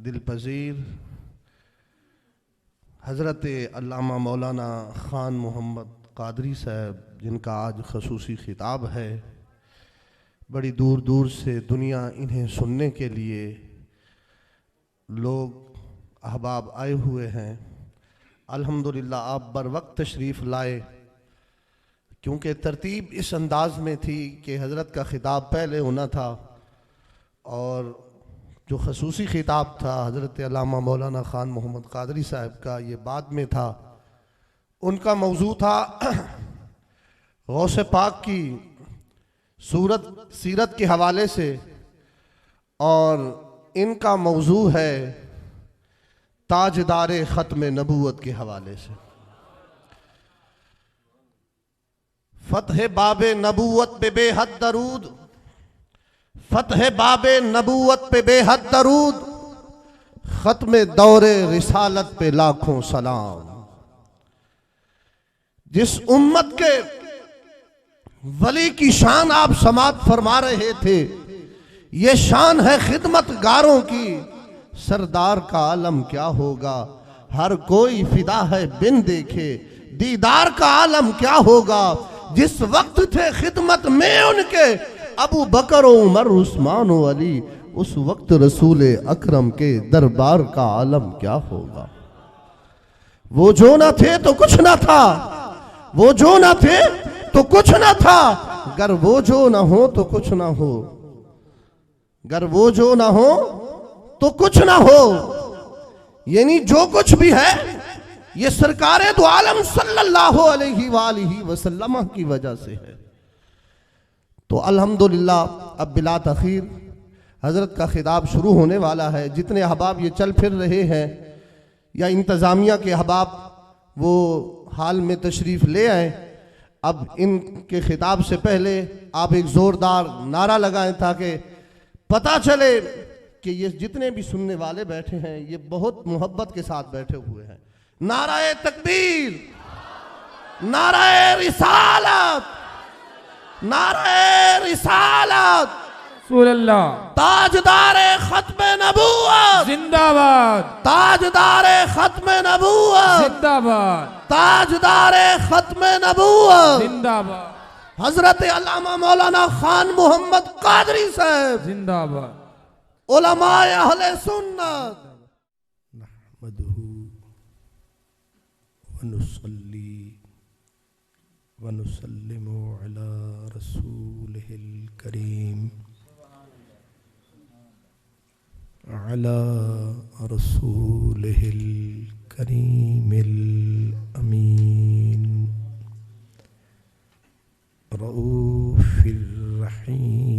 دل پذیر حضرت علامہ مولانا خان محمد قادری صاحب، جن کا آج خصوصی خطاب ہے، بڑی دور دور سے دنیا انہیں سننے کے لیے لوگ احباب آئے ہوئے ہیں۔ الحمدللہ آپ بر وقت تشریف لائے، کیونکہ ترتیب اس انداز میں تھی کہ حضرت کا خطاب پہلے ہونا تھا اور جو خصوصی خطاب تھا حضرت علامہ مولانا خان محمد قادری صاحب کا، یہ بعد میں تھا۔ ان کا موضوع تھا غوث پاک کی سیرت کے حوالے سے، اور ان کا موضوع ہے تاجدار ختم نبوت کے حوالے سے۔ فتح باب نبوت پہ بے حد درود، فتح باب نبوت پہ بے حد درود، ختم دور رسالت پہ لاکھوں سلام۔ جس امت کے ولی کی شان آپ سماعت فرما رہے تھے، یہ شان ہے خدمت گاروں کی، سردار کا عالم کیا ہوگا؟ ہر کوئی فدا ہے بن دیکھے، دیدار کا عالم کیا ہوگا؟ جس وقت تھے خدمت میں ان کے ابو بکر و عمر عثمان و علی، اس وقت رسول اکرم کے دربار کا عالم کیا ہوگا؟ وہ جو نہ تھے تو کچھ نہ تھا، وہ جو نہ تھے تو کچھ نہ تھا، گر وہ جو نہ ہو تو کچھ نہ ہو، گر وہ جو نہ ہو تو کچھ نہ ہو۔ یعنی جو کچھ بھی ہے یہ سرکار دو عالم صلی اللہ علیہ وآلہ وسلم کی وجہ سے ہے۔ تو الحمدللہ اب بلا تاخیر حضرت کا خطاب شروع ہونے والا ہے۔ جتنے احباب یہ چل پھر رہے ہیں یا انتظامیہ کے احباب وہ حال میں تشریف لے آئیں، اب ان کے خطاب سے پہلے آپ ایک زوردار نعرہ لگائیں تاکہ پتہ چلے کہ یہ جتنے بھی سننے والے بیٹھے ہیں یہ بہت محبت کے ساتھ بیٹھے ہوئے ہیں۔ نعرہ تکبیر، نعرہ رسالت، نعرہ رسالت، رسول اللہ، تاجدار ختم نبوت زندہ باد، تاجدار ختم نبوت، زندہ باد، تاجدار ختم نبوت، زندہ باد، حضرت علامہ مولانا خان محمد قادری صاحب، زندہ باد۔ علماء اہل سنت۔ نحمدہ ونصلی ونسلم علی رسولہ الکریم، علی رسولہ الکریم الامین، رؤوف الرحیم،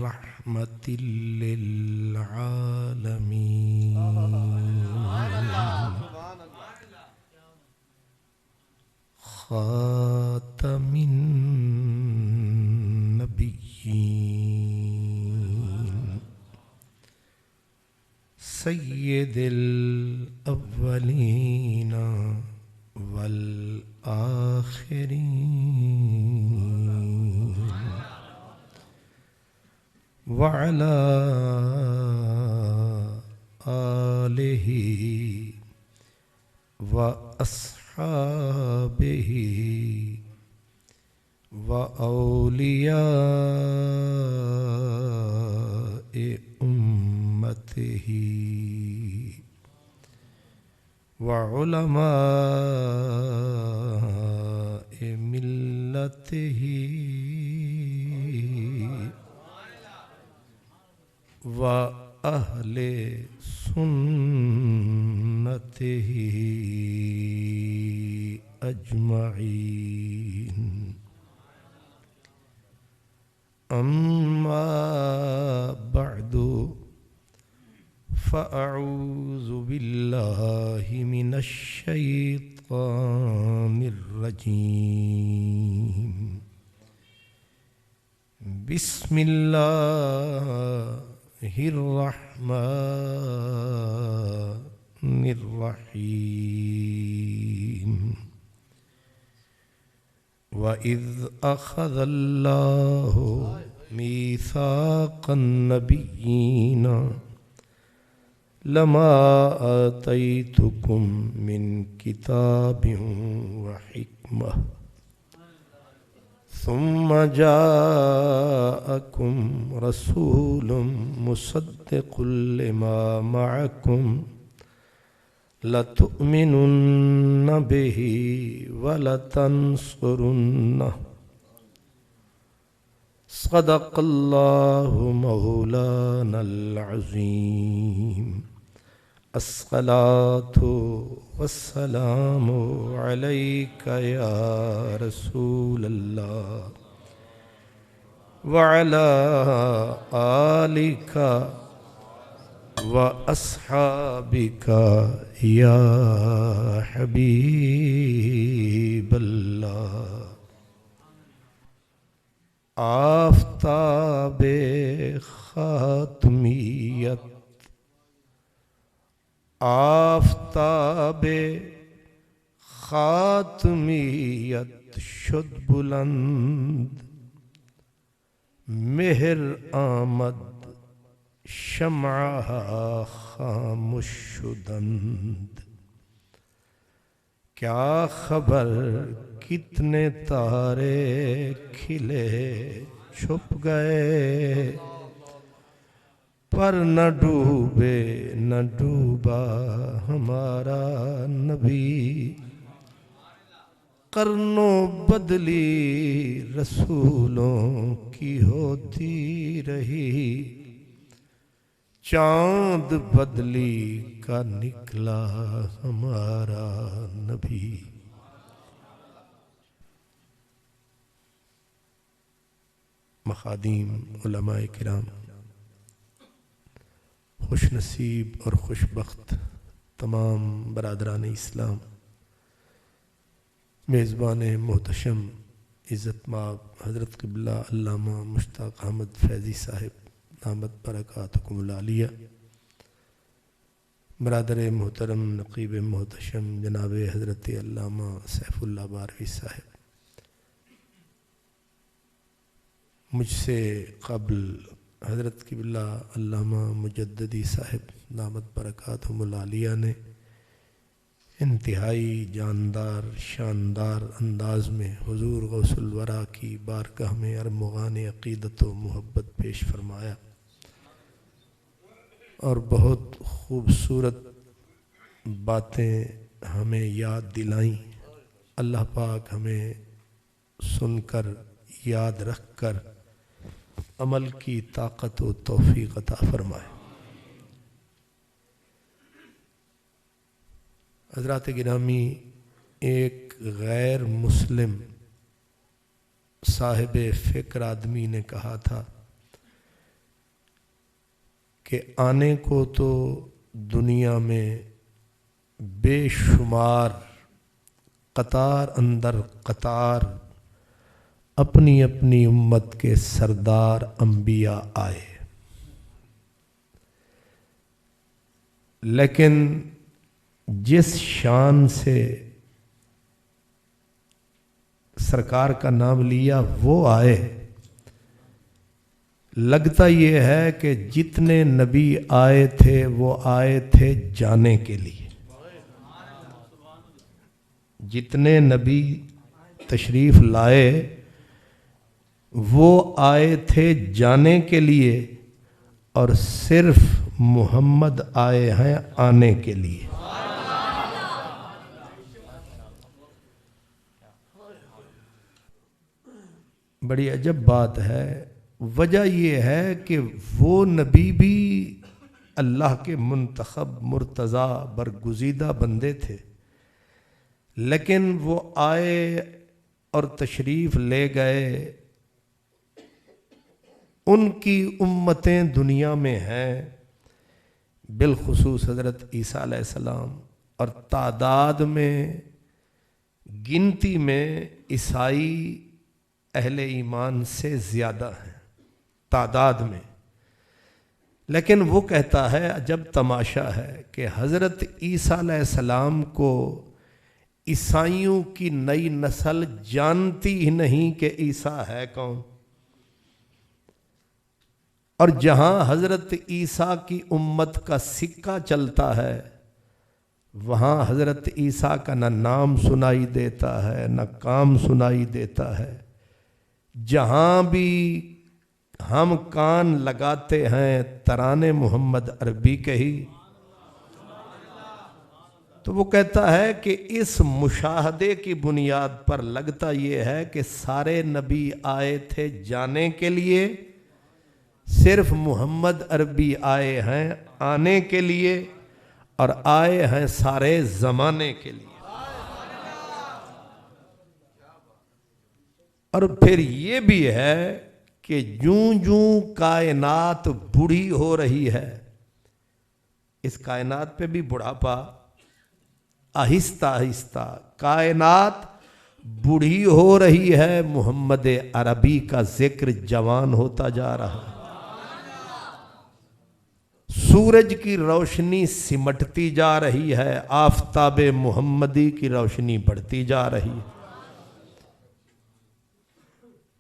رحمت للعالمین، خاتم النبیین، سید الاولین والآخرین، وعلى آلہ وأصحابہ وأولیاء أمتہ وعلماء ملتہ وأہل سنتہ اجمعین۔ اما بعد فاعوذ باللہ من الشیطان الرجیم، بسم اللہ الرحمن الرحیم۔ وَإِذْ أَخَذَ اللَّهُ ميثاق النبيين لما آتيتكم من كتاب وحكمة ثم جاءكم رسول مصدق لما معكم لتؤمنن به ولتنصرنه صدق الله مولانا العظيم الصلاة والسلام عليك يا رسول الله وعلى آلك وأصحابك يا حبيب الله آفتاب خاتمیت آفتاب خاتمیت شد بلند مہر آمد شمعہ خاموش شدند کیا خبر کتنے تارے کھلے چھپ گئے پر نہ ڈوبے نہ ڈوبا ہمارا نبی قرنوں بدلی رسولوں کی ہوتی رہی چاند بدلی کا نکلا ہمارا نبی مخادیم علماء کرام خوش نصیب اور خوش بخت تمام برادران اسلام میزبان محتشم عزت مآب حضرت قبلہ علامہ مشتاق احمد فیضی صاحب دامت برکاتکم العالیہ برادر محترم نقیب محتشم جناب حضرت علامہ سیف اللہ باروی صاحب مجھ سے قبل حضرت قبلہ علامہ مجددی صاحب دامت برکاتہم العالیہ نے انتہائی جاندار شاندار انداز میں حضور غوث الورا کی بارگاہ میں ارمغان عقیدت و محبت پیش فرمایا اور بہت خوبصورت باتیں ہمیں یاد دلائیں اللہ پاک ہمیں سن کر یاد رکھ کر عمل کی طاقت و توفیق عطا فرمائے حضرات گرامی ایک غیر مسلم صاحب فکر آدمی نے کہا تھا کہ آنے کو تو دنیا میں بے شمار قطار اندر قطار اپنی اپنی امت کے سردار انبیاء آئے لیکن جس شان سے سرکار کا نام لیا وہ آئے لگتا یہ ہے کہ جتنے نبی آئے تھے وہ آئے تھے جانے کے لیے جتنے نبی تشریف لائے وہ آئے تھے جانے کے لیے اور صرف محمد آئے ہیں آنے کے لیے بڑی عجب بات ہے وجہ یہ ہے کہ وہ نبی بھی اللہ کے منتخب مرتضیٰ برگزیدہ بندے تھے لیکن وہ آئے اور تشریف لے گئے ان کی امتیں دنیا میں ہیں بالخصوص حضرت عیسیٰ علیہ السلام اور تعداد میں گنتی میں عیسائی اہل ایمان سے زیادہ ہیں تعداد میں لیکن وہ کہتا ہے عجب تماشا ہے کہ حضرت عیسیٰ علیہ السلام کو عیسائیوں کی نئی نسل جانتی ہی نہیں کہ عیسیٰ ہے کون اور جہاں حضرت عیسیٰ کی امت کا سکہ چلتا ہے وہاں حضرت عیسیٰ کا نہ نام سنائی دیتا ہے نہ کام سنائی دیتا ہے. جہاں بھی ہم کان لگاتے ہیں ترانے محمد عربی کے ہی، تو وہ کہتا ہے کہ اس مشاہدے کی بنیاد پر لگتا یہ ہے کہ سارے نبی آئے تھے جانے کے لیے، صرف محمد عربی آئے ہیں آنے کے لیے، اور آئے ہیں سارے زمانے کے لیے. اور پھر یہ بھی ہے کہ جوں جوں کائنات بوڑھی ہو رہی ہے، اس کائنات پہ بھی بڑھاپا آہستہ آہستہ کائنات بوڑھی ہو رہی ہے، محمد عربی کا ذکر جوان ہوتا جا رہا ہے. سورج کی روشنی سمٹتی جا رہی ہے، آفتاب محمدی کی روشنی بڑھتی جا رہی ہے.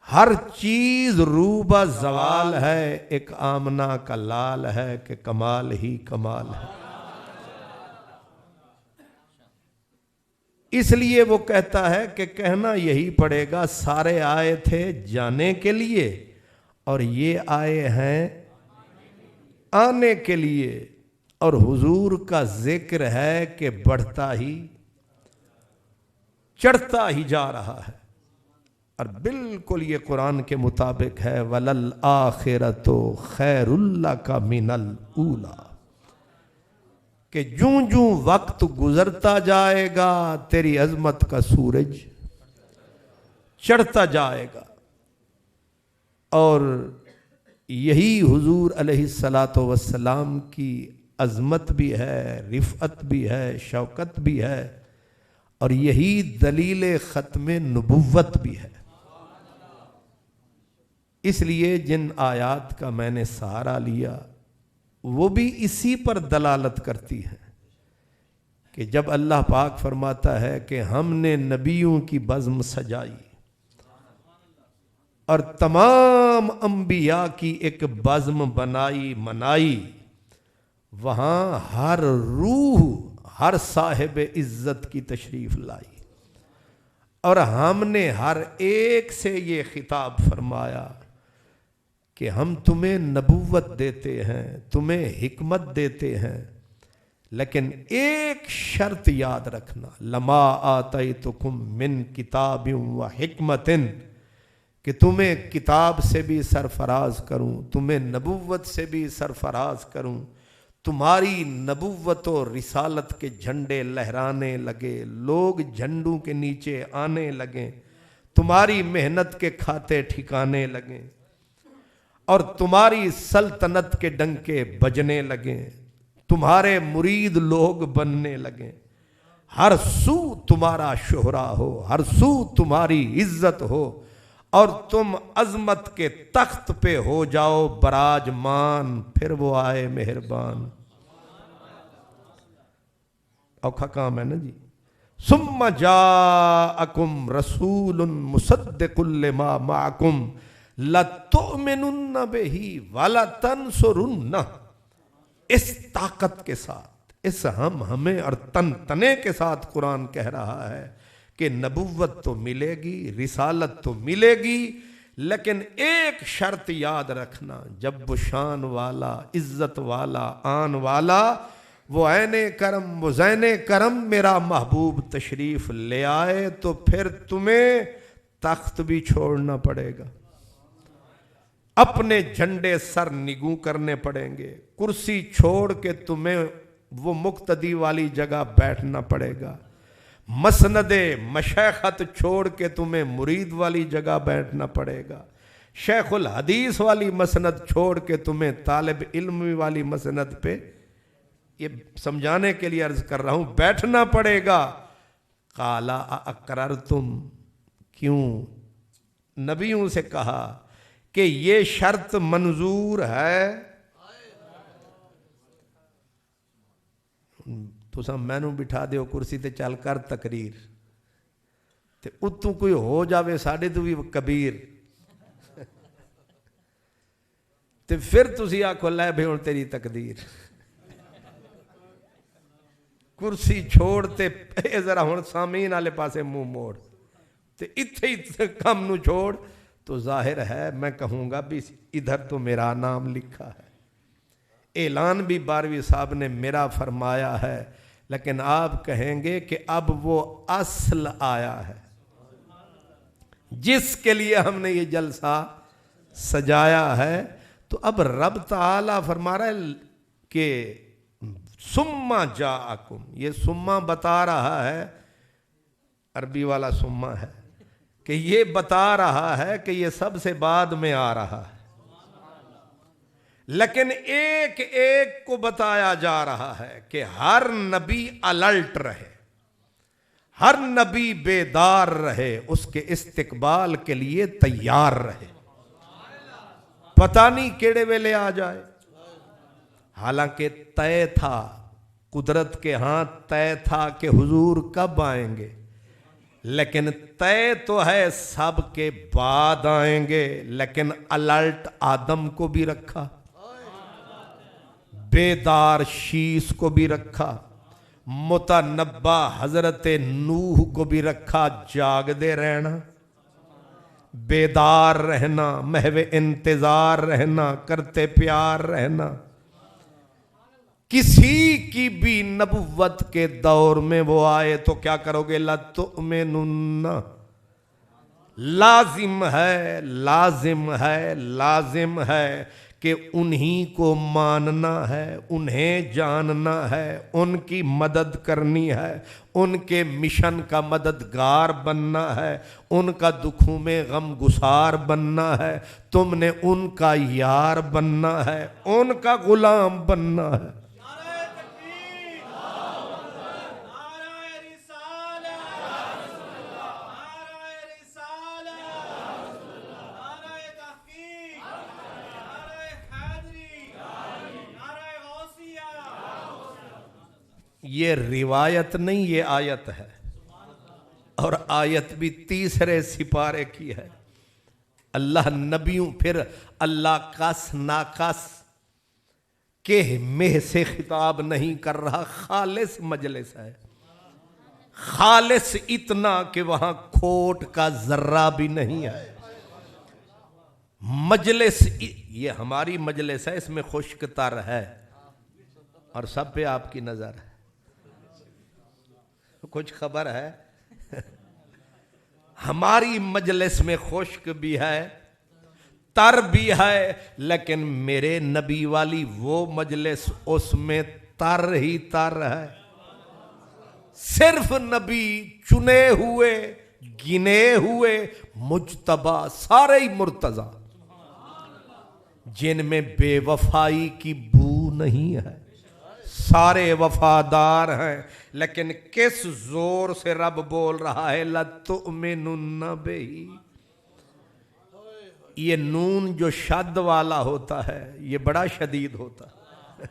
ہر چیز روبہ زوال ہے، ایک آمنہ کا لال ہے کہ کمال ہی کمال ہے. اس لیے وہ کہتا ہے کہ کہنا یہی پڑے گا سارے آئے تھے جانے کے لیے اور یہ آئے ہیں آنے کے لیے. اور حضور کا ذکر ہے کہ بڑھتا ہی چڑھتا ہی جا رہا ہے. اور بالکل یہ قرآن کے مطابق ہے وَلَلْآخِرَةُ خَيْرٌ لَكَ مِنَ الْأُولَى، کہ جوں جوں وقت گزرتا جائے گا تیری عظمت کا سورج چڑھتا جائے گا. اور یہی حضور علیہ السلام کی عظمت بھی ہے، رفعت بھی ہے، شوکت بھی ہے، اور یہی دلیل ختم نبوت بھی ہے. اس لیے جن آیات کا میں نے سہارا لیا وہ بھی اسی پر دلالت کرتی ہیں کہ جب اللہ پاک فرماتا ہے کہ ہم نے نبیوں کی بزم سجائی اور تمام انبیاء کی ایک بزم بنائی منائی، وہاں ہر روح ہر صاحب عزت کی تشریف لائی، اور ہم نے ہر ایک سے یہ خطاب فرمایا کہ ہم تمہیں نبوت دیتے ہیں، تمہیں حکمت دیتے ہیں، لیکن ایک شرط یاد رکھنا، لما آتیتکم من کتاب و حکمت، کہ تمہیں کتاب سے بھی سرفراز کروں، تمہیں نبوت سے بھی سرفراز کروں، تمہاری نبوت و رسالت کے جھنڈے لہرانے لگے، لوگ جھنڈوں کے نیچے آنے لگیں، تمہاری محنت کے کھاتے ٹھکانے لگیں، اور تمہاری سلطنت کے ڈنکے بجنے لگیں، تمہارے مرید لوگ بننے لگیں، ہر سو تمہارا شہرا ہو، ہر سو تمہاری عزت ہو، اور تم عظمت کے تخت پہ ہو جاؤ براجمان، پھر وہ آئے مہربان. اوکھا کام ہے نا جی. ثم جاءکم رسول مصدق لما معکم لتؤمنن بہ ولتنصرنہ. اس طاقت کے ساتھ، اس ہمیں اور تنے کے ساتھ قرآن کہہ رہا ہے کہ نبوت تو ملے گی، رسالت تو ملے گی، لیکن ایک شرط یاد رکھنا، جب وہ شان والا، عزت والا، آن والا، وہ عین کرم، وہ زین کرم میرا محبوب تشریف لے آئے تو پھر تمہیں تخت بھی چھوڑنا پڑے گا، اپنے جھنڈے سر نگوں کرنے پڑیں گے، کرسی چھوڑ کے تمہیں وہ مقتدی والی جگہ بیٹھنا پڑے گا، مسند مشیخت چھوڑ کے تمہیں مرید والی جگہ بیٹھنا پڑے گا، شیخ الحدیث والی مسند چھوڑ کے تمہیں طالب علم والی مسند پہ، یہ سمجھانے کے لیے عرض کر رہا ہوں، بیٹھنا پڑے گا. قالا اقررتم، کیوں نبیوں سے کہا کہ یہ شرط منظور ہے. تساں مینوں بٹھا دیو کرسی تے چل کر تقریر تے اتوں کوئی ہو جاوے ساڈے تو بھی کبیر تے پھر تسی آکھو لے بھئی ہن تیری تقدیر کرسی چھوڑ تے اے ذرا ہن سامعین والے پاسے منہ موڑ تے اتھے ہی کم نو چھوڑ تو ظاہر ہے میں کہوں گا بھی ادھر تو میرا نام لکھا ہے. اعلان بھی باروی صاحب نے میرا فرمایا ہے لیکن آپ کہیں گے کہ اب وہ اصل آیا ہے جس کے لیے ہم نے یہ جلسہ سجایا ہے. تو اب رب تعالیٰ فرما رہا ہے کہ سما جاءکم، یہ سما بتا رہا ہے، عربی والا سما ہے کہ یہ بتا رہا ہے کہ یہ سب سے بعد میں آ رہا ہے، لیکن ایک ایک کو بتایا جا رہا ہے کہ ہر نبی الرٹ رہے، ہر نبی بیدار رہے، اس کے استقبال کے لیے تیار رہے. پتہ نہیں کیڑے ویلے آ جائے. حالانکہ طے تھا، قدرت کے ہاں طے تھا کہ حضور کب آئیں گے، لیکن طے تو ہے سب کے بعد آئیں گے، لیکن الرٹ آدم کو بھی رکھا، بیدار شیس کو بھی رکھا، متنبع حضرت نوح کو بھی رکھا. جاگ دے رہنا، بیدار رہنا، محو انتظار رہنا، کرتے پیار رہنا. کسی کی بھی نبوت کے دور میں وہ آئے تو کیا کرو گے؟ لَتُؤْمِنُنَّ، لازم ہے، لازم ہے، لازم ہے کہ انہی کو ماننا ہے، انہیں جاننا ہے، ان کی مدد کرنی ہے، ان کے مشن کا مددگار بننا ہے، ان کا دکھوں میں غم گسار بننا ہے، تم نے ان کا یار بننا ہے، ان کا غلام بننا ہے. یہ روایت نہیں، یہ آیت ہے، اور آیت بھی تیسرے سپارے کی ہے. اللہ نبیوں پھر اللہ کس ناکس کے میں سے خطاب نہیں کر رہا، خالص مجلس ہے، خالص اتنا کہ وہاں کھوٹ کا ذرہ بھی نہیں ہے. مجلس یہ ہماری مجلس ہے، اس میں خشک تر ہے اور سب پہ آپ کی نظر ہے. کچھ خبر ہے؟ ہماری مجلس میں خشک بھی ہے، تر بھی ہے، لیکن میرے نبی والی وہ مجلس، اس میں تر ہی تر ہے. صرف نبی چنے ہوئے، گنے ہوئے، مجتبی، سارے ہی مرتضی، جن میں بے وفائی کی بو نہیں ہے، سارے وفادار ہیں. لیکن کس زور سے رب بول رہا ہے لَتُؤْمِنُنَّ بِهِ. یہ نون جو شد والا ہوتا ہے یہ بڑا شدید ہوتا ہے.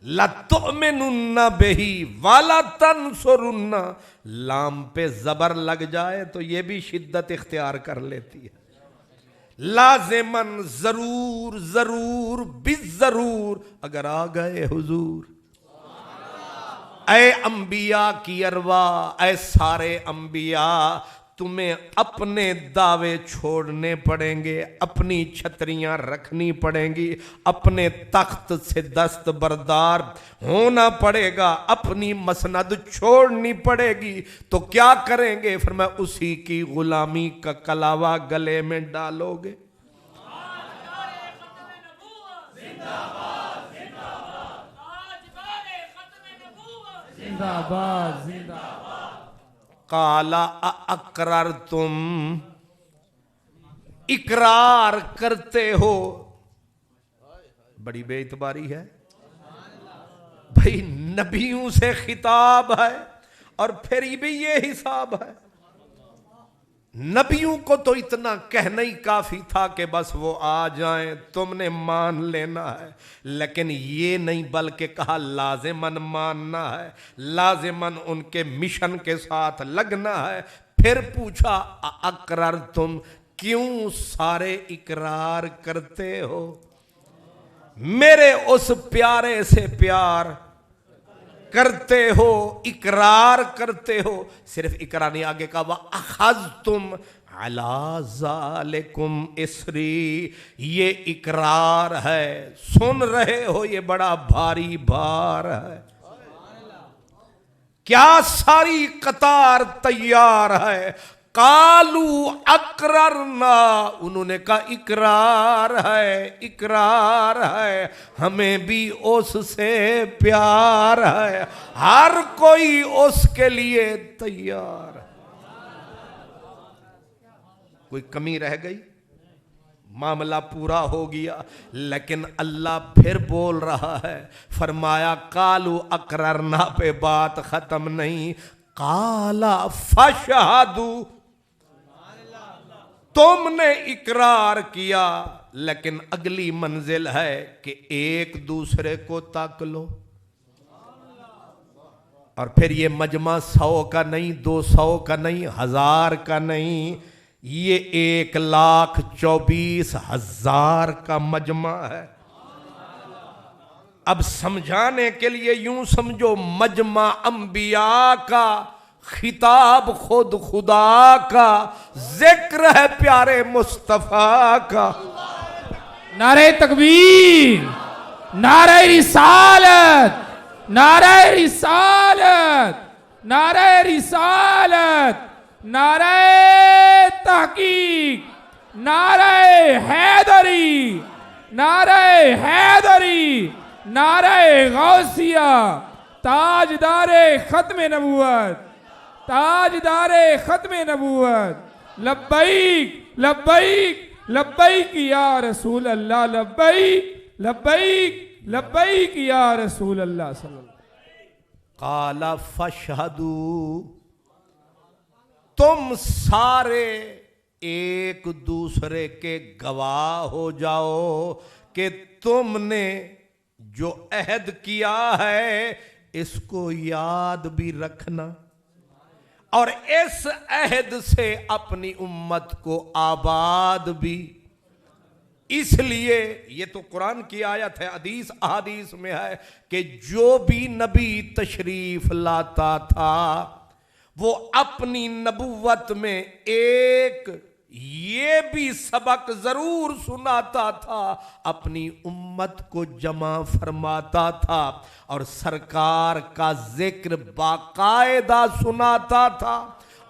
لَتُؤْمِنُنَّ بِهِ وَلَا تَنْصُرُنَّ، لام پہ زبر لگ جائے تو یہ بھی شدت اختیار کر لیتی ہے. لازماً، ضرور، ضرور، بالضرور، اگر آ گئے حضور. اے انبیاء کی ارواح، اے سارے انبیاء، تمہیں اپنے دعوے چھوڑنے پڑیں گے، اپنی چھتریاں رکھنی پڑیں گی، اپنے تخت سے دست بردار ہونا پڑے گا، اپنی مسند چھوڑنی پڑے گی. تو کیا کریں گے؟ فرمایا اسی کی غلامی کا کلاوہ گلے میں ڈالو گے. زندہ باد، زندہ قَالَ أَأَقْرَرْتُمْ، اقرار کرتے ہو. بڑی بے اعتباری ہے بھئی، نبیوں سے خطاب ہے اور پھر بھی یہ حساب ہے. نبیوں کو تو اتنا کہنا ہی کافی تھا کہ بس وہ آ جائیں، تم نے مان لینا ہے. لیکن یہ نہیں، بلکہ کہا لازماً ماننا ہے، لازماً ان کے مشن کے ساتھ لگنا ہے. پھر پوچھا اقرار تم، کیوں سارے اقرار کرتے ہو؟ میرے اس پیارے سے پیار کرتے ہو، اقرار کرتے ہو. صرف اقرار نہیں، آگے کہا وَأَخَذْتُمْ عَلَىٰ ذَلِكُمْ إِصْرِي، یہ اقرار ہے، سن رہے ہو یہ بڑا بھاری بھار ہے. کیا ساری قطار تیار ہے؟ قالوا اقررنا، انہوں نے کہا اقرار ہے، اقرار ہے، ہمیں بھی اس سے پیار ہے. ہر کوئی اس کے لیے تیار ہے. کوئی کمی رہ گئی؟ معاملہ پورا ہو گیا. لیکن اللہ پھر بول رہا ہے، فرمایا قالوا اقررنا پہ بات ختم نہیں. قال فاشہدوا، تم نے اقرار کیا لیکن اگلی منزل ہے کہ ایک دوسرے کو تاک لو. اور پھر یہ مجمع 100 کا نہیں، 200 کا نہیں، 1000 کا نہیں، یہ 1,24,000 کا مجمع ہے. اب سمجھانے کے لیے یوں سمجھو، مجمع انبیاء کا، خطاب خود خدا کا، ذکر ہے پیارے مصطفیٰ کا. نعرہ تکبیر، نعرہ رسالت، نعرہ رسالت، نعرہ رسالت، نعرہ تحقیق، نعرہ حیدری، نعرہ حیدری، نعرہ غوثیہ، تاجدار ختم نبوت، تاجدار ختم نبوت. لبیک لبیک لبیک یا رسول اللہ، لبیک لبیک لبیک یا رسول اللہ صلی اللہ علیہ وسلم. قال فاشہدوا، تم سارے ایک دوسرے کے گواہ ہو جاؤ کہ تم نے جو عہد کیا ہے اس کو یاد بھی رکھنا، اور اس عہد سے اپنی امت کو آباد بھی. اس لیے یہ تو قرآن کی آیت ہے، حدیث احادیث میں ہے کہ جو بھی نبی تشریف لاتا تھا وہ اپنی نبوت میں ایک یہ بھی سبق ضرور سناتا تھا، اپنی امت کو جمع فرماتا تھا اور سرکار کا ذکر باقاعدہ سناتا تھا،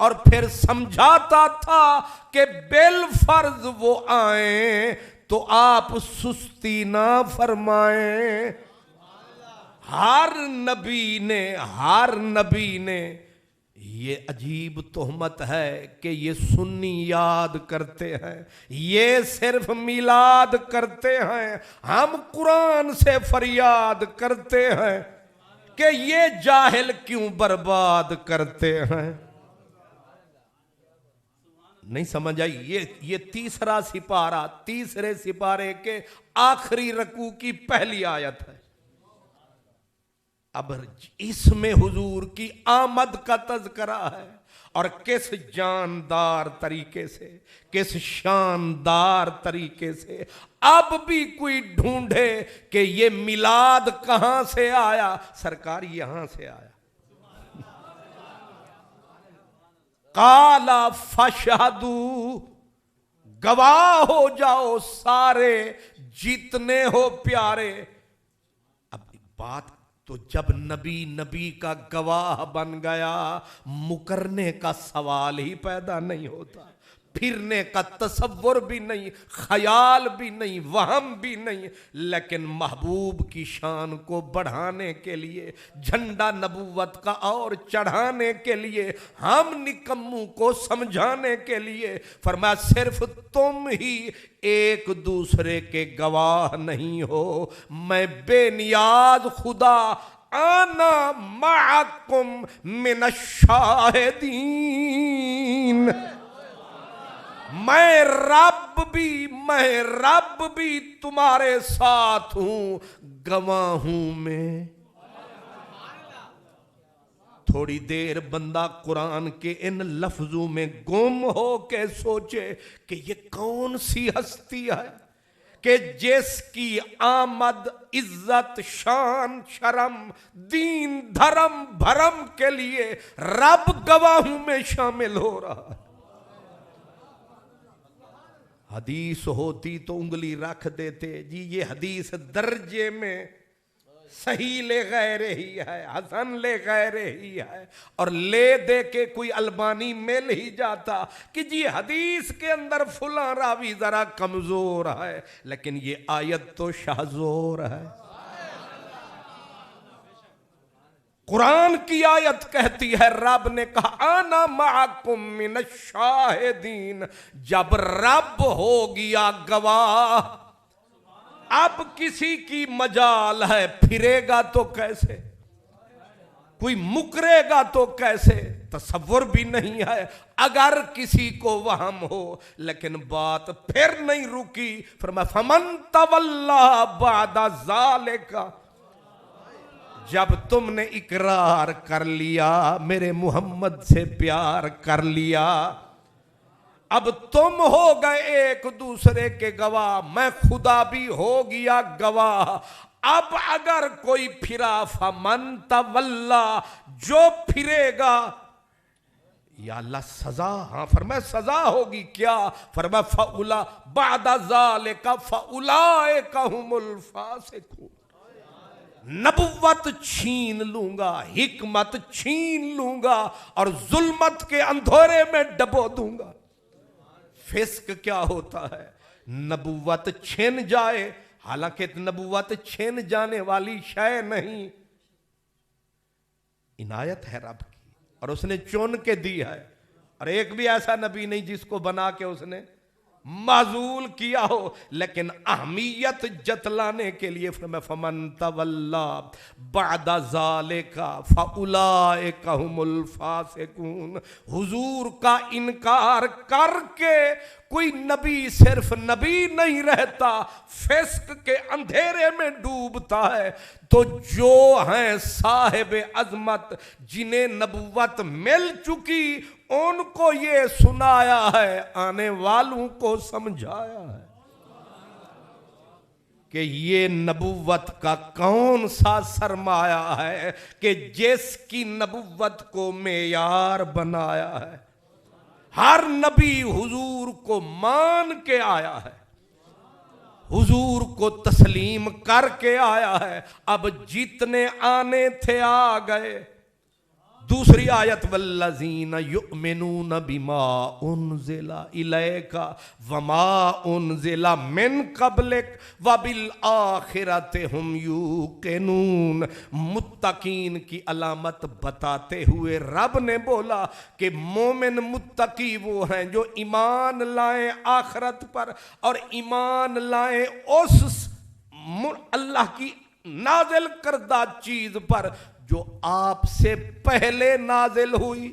اور پھر سمجھاتا تھا کہ بالفرض وہ آئیں تو آپ سستی نہ فرمائیں. ہر نبی نے یہ عجیب تہمت ہے کہ یہ سنی یاد کرتے ہیں، یہ صرف میلاد کرتے ہیں. ہم قرآن سے فریاد کرتے ہیں کہ یہ جاہل کیوں برباد کرتے ہیں. نہیں سمجھ آئی؟ یہ تیسرا سپارہ، تیسرے سپارے کے آخری رکوع کی پہلی آیت ہے. اب اس میں حضور کی آمد کا تذکرہ ہے، اور کس جاندار طریقے سے، کس شاندار طریقے سے. اب بھی کوئی ڈھونڈے کہ یہ میلاد کہاں سے آیا، سرکار یہاں سے آیا. قال فاشہدوا، گواہ ہو جاؤ سارے جتنے ہو پیارے. اب بات تو جب نبی کا گواہ بن گیا، مکرنے کا سوال ہی پیدا نہیں ہوتا، پھرنے کا تصور بھی نہیں، خیال بھی نہیں، وہم بھی نہیں. لیکن محبوب کی شان کو بڑھانے کے لیے، جھنڈا نبوت کا اور چڑھانے کے لیے، ہم نکموں کو سمجھانے کے لیے فرمایا صرف تم ہی ایک دوسرے کے گواہ نہیں ہو، میں بے نیاز خدا انا معکم من الشاہدین، میں رب بھی تمہارے ساتھ ہوں، گواہوں میں. تھوڑی دیر بندہ قرآن کے ان لفظوں میں گم ہو کے سوچے کہ یہ کون سی ہستی ہے کہ جس کی آمد عزت شان شرم دین دھرم بھرم کے لیے رب گواہوں میں شامل ہو رہا ہے۔ حدیث ہوتی تو انگلی رکھ دیتے، جی یہ حدیث درجے میں صحیح لے غیر ہی ہے، حسن لے غیر ہی ہے، اور لے دے کے کوئی البانی مل ہی جاتا کہ جی حدیث کے اندر فلاں راوی ذرا کمزور ہے، لیکن یہ آیت تو شاذور ہے۔ قرآن کی آیت کہتی ہے، رب نے کہا انا معکم من الشاہدین، جب رب ہو گیا گواہ، اب کسی کی مجال ہے، پھرے گا تو کیسے، کوئی مکرے گا تو کیسے، تصور بھی نہیں ہے اگر کسی کو وہم ہو۔ لیکن بات پھر نہیں رکی، فرمایا فمن تولا بعد ذالک، جب تم نے اقرار کر لیا، میرے محمد سے پیار کر لیا، اب تم ہو گئے ایک دوسرے کے گواہ، میں خدا بھی ہو گیا گواہ، اب اگر کوئی پھرا فمن تولا، جو پھرے گا، یا اللہ سزا، ہاں فرمایا سزا ہوگی، کیا؟ فرمایا فاولا بعد ذالک فاولئک هم الفاسقون، نبوت چھین لوں گا، حکمت چھین لوں گا، اور ظلمت کے اندھورے میں ڈبو دوں گا۔ فسق کیا ہوتا ہے؟ نبوت چھن جائے، حالانکہ نبوت چھن جانے والی شے نہیں، عنایت ہے رب کی، اور اس نے چن کے دی ہے، اور ایک بھی ایسا نبی نہیں جس کو بنا کے اس نے معزول کیا ہو، لیکن اہمیت جتلانے کے لیے فرمایا فمن تولا بعد ذالک فاولئک هم الفاسقون۔ حضور کا انکار کر کے کوئی نبی صرف نبی نہیں رہتا، فسق کے اندھیرے میں ڈوبتا ہے۔ تو جو ہیں صاحب عظمت، جنہیں نبوت مل چکی، ان کو یہ سنایا ہے، آنے والوں کو سمجھایا ہے کہ یہ نبوت کا کون سا سرمایہ ہے کہ جس کی نبوت کو معیار بنایا ہے۔ ہر نبی حضور کو مان کے آیا ہے، حضور کو تسلیم کر کے آیا ہے، اب جتنے آنے تھے آ گئے۔ دوسری آیت والذین یؤمنون بما انزل الیک وما انزل من قبلک وبالآخرۃ ھم یوقنون، متقین کی علامت بتاتے ہوئے رب نے بولا کہ مومن متقی وہ ہیں جو ایمان لائیں آخرت پر، اور ایمان لائیں اس اللہ کی نازل کردہ چیز پر جو آپ سے پہلے نازل ہوئی۔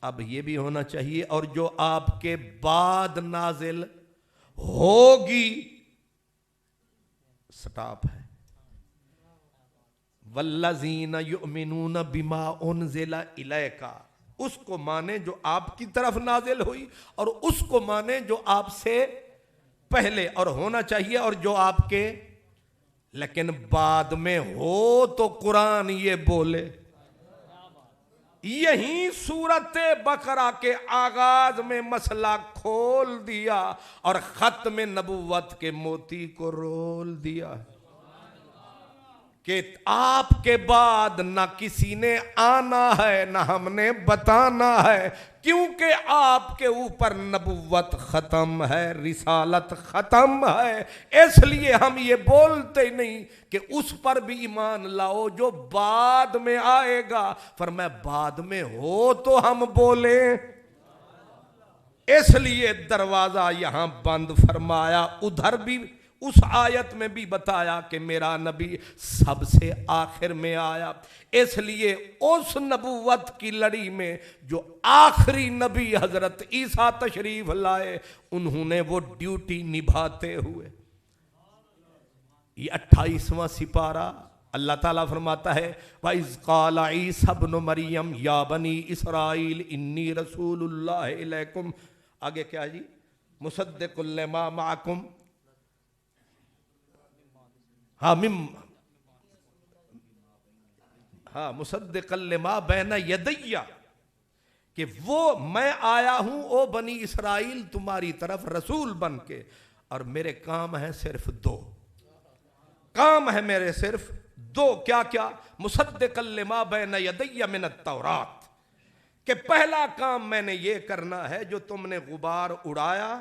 اب یہ بھی ہونا چاہیے، اور جو آپ کے بعد نازل ہوگی۔ سٹاپ ہے۔ والذین یؤمنون بما انزل الیک، اس کو مانے جو آپ کی طرف نازل ہوئی، اور اس کو مانے جو آپ سے پہلے، اور ہونا چاہیے اور جو آپ کے، لیکن بعد میں ہو تو قرآن یہ بولے۔ یہی سورت بقرہ کے آغاز میں مسئلہ کھول دیا اور ختم نبوت کے موتی کو رول دیا کہ آپ کے بعد نہ کسی نے آنا ہے نہ ہم نے بتانا ہے، کیونکہ آپ کے اوپر نبوت ختم ہے، رسالت ختم ہے، اس لیے ہم یہ بولتے نہیں کہ اس پر بھی ایمان لاؤ جو بعد میں آئے گا۔ فرمایا بعد میں ہو تو ہم بولیں، اس لیے دروازہ یہاں بند فرمایا۔ ادھر بھی اس آیت میں بھی بتایا کہ میرا نبی سب سے آخر میں آیا، اس لیے اس نبوت کی لڑی میں جو آخری نبی حضرت عیسیٰ تشریف لائے، انہوں نے وہ ڈیوٹی نبھاتے ہوئے۔ یہ 28واں سپارہ اللہ تعالیٰ فرماتا ہے وَإِذْ قَالَ عِيسَى ابْنُ مَرْيَمَ يَا بَنِي إِسْرَائِيلَ إِنِّي رَسُولُ اللَّهِ إِلَيْكُمْ، آگے کیا جی؟ مُصَدِّقٌ لِمَا مَعَكُمْ مصدقا لما بین یدی، کہ وہ میں آیا ہوں او بنی اسرائیل تمہاری طرف رسول بن کے، اور میرے کام ہیں صرف دو، کام ہے میرے صرف دو. کیا کیا؟ مصدقا لما بین یدی من التورات، کہ پہلا کام میں نے یہ کرنا ہے جو تم نے غبار اڑایا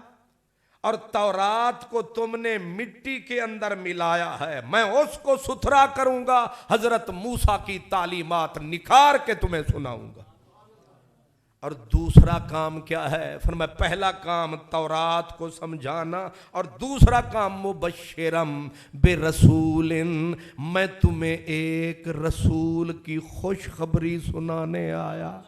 اور تورات کو تم نے مٹی کے اندر ملایا ہے، میں اس کو ستھرا کروں گا، حضرت موسیٰ کی تعلیمات نکھار کے تمہیں سناؤں گا. اور دوسرا کام کیا ہے؟ فرمایا پہلا کام تورات کو سمجھانا، اور دوسرا کام مبشرم برسول، میں تمہیں ایک رسول کی خوشخبری سنانے آیا،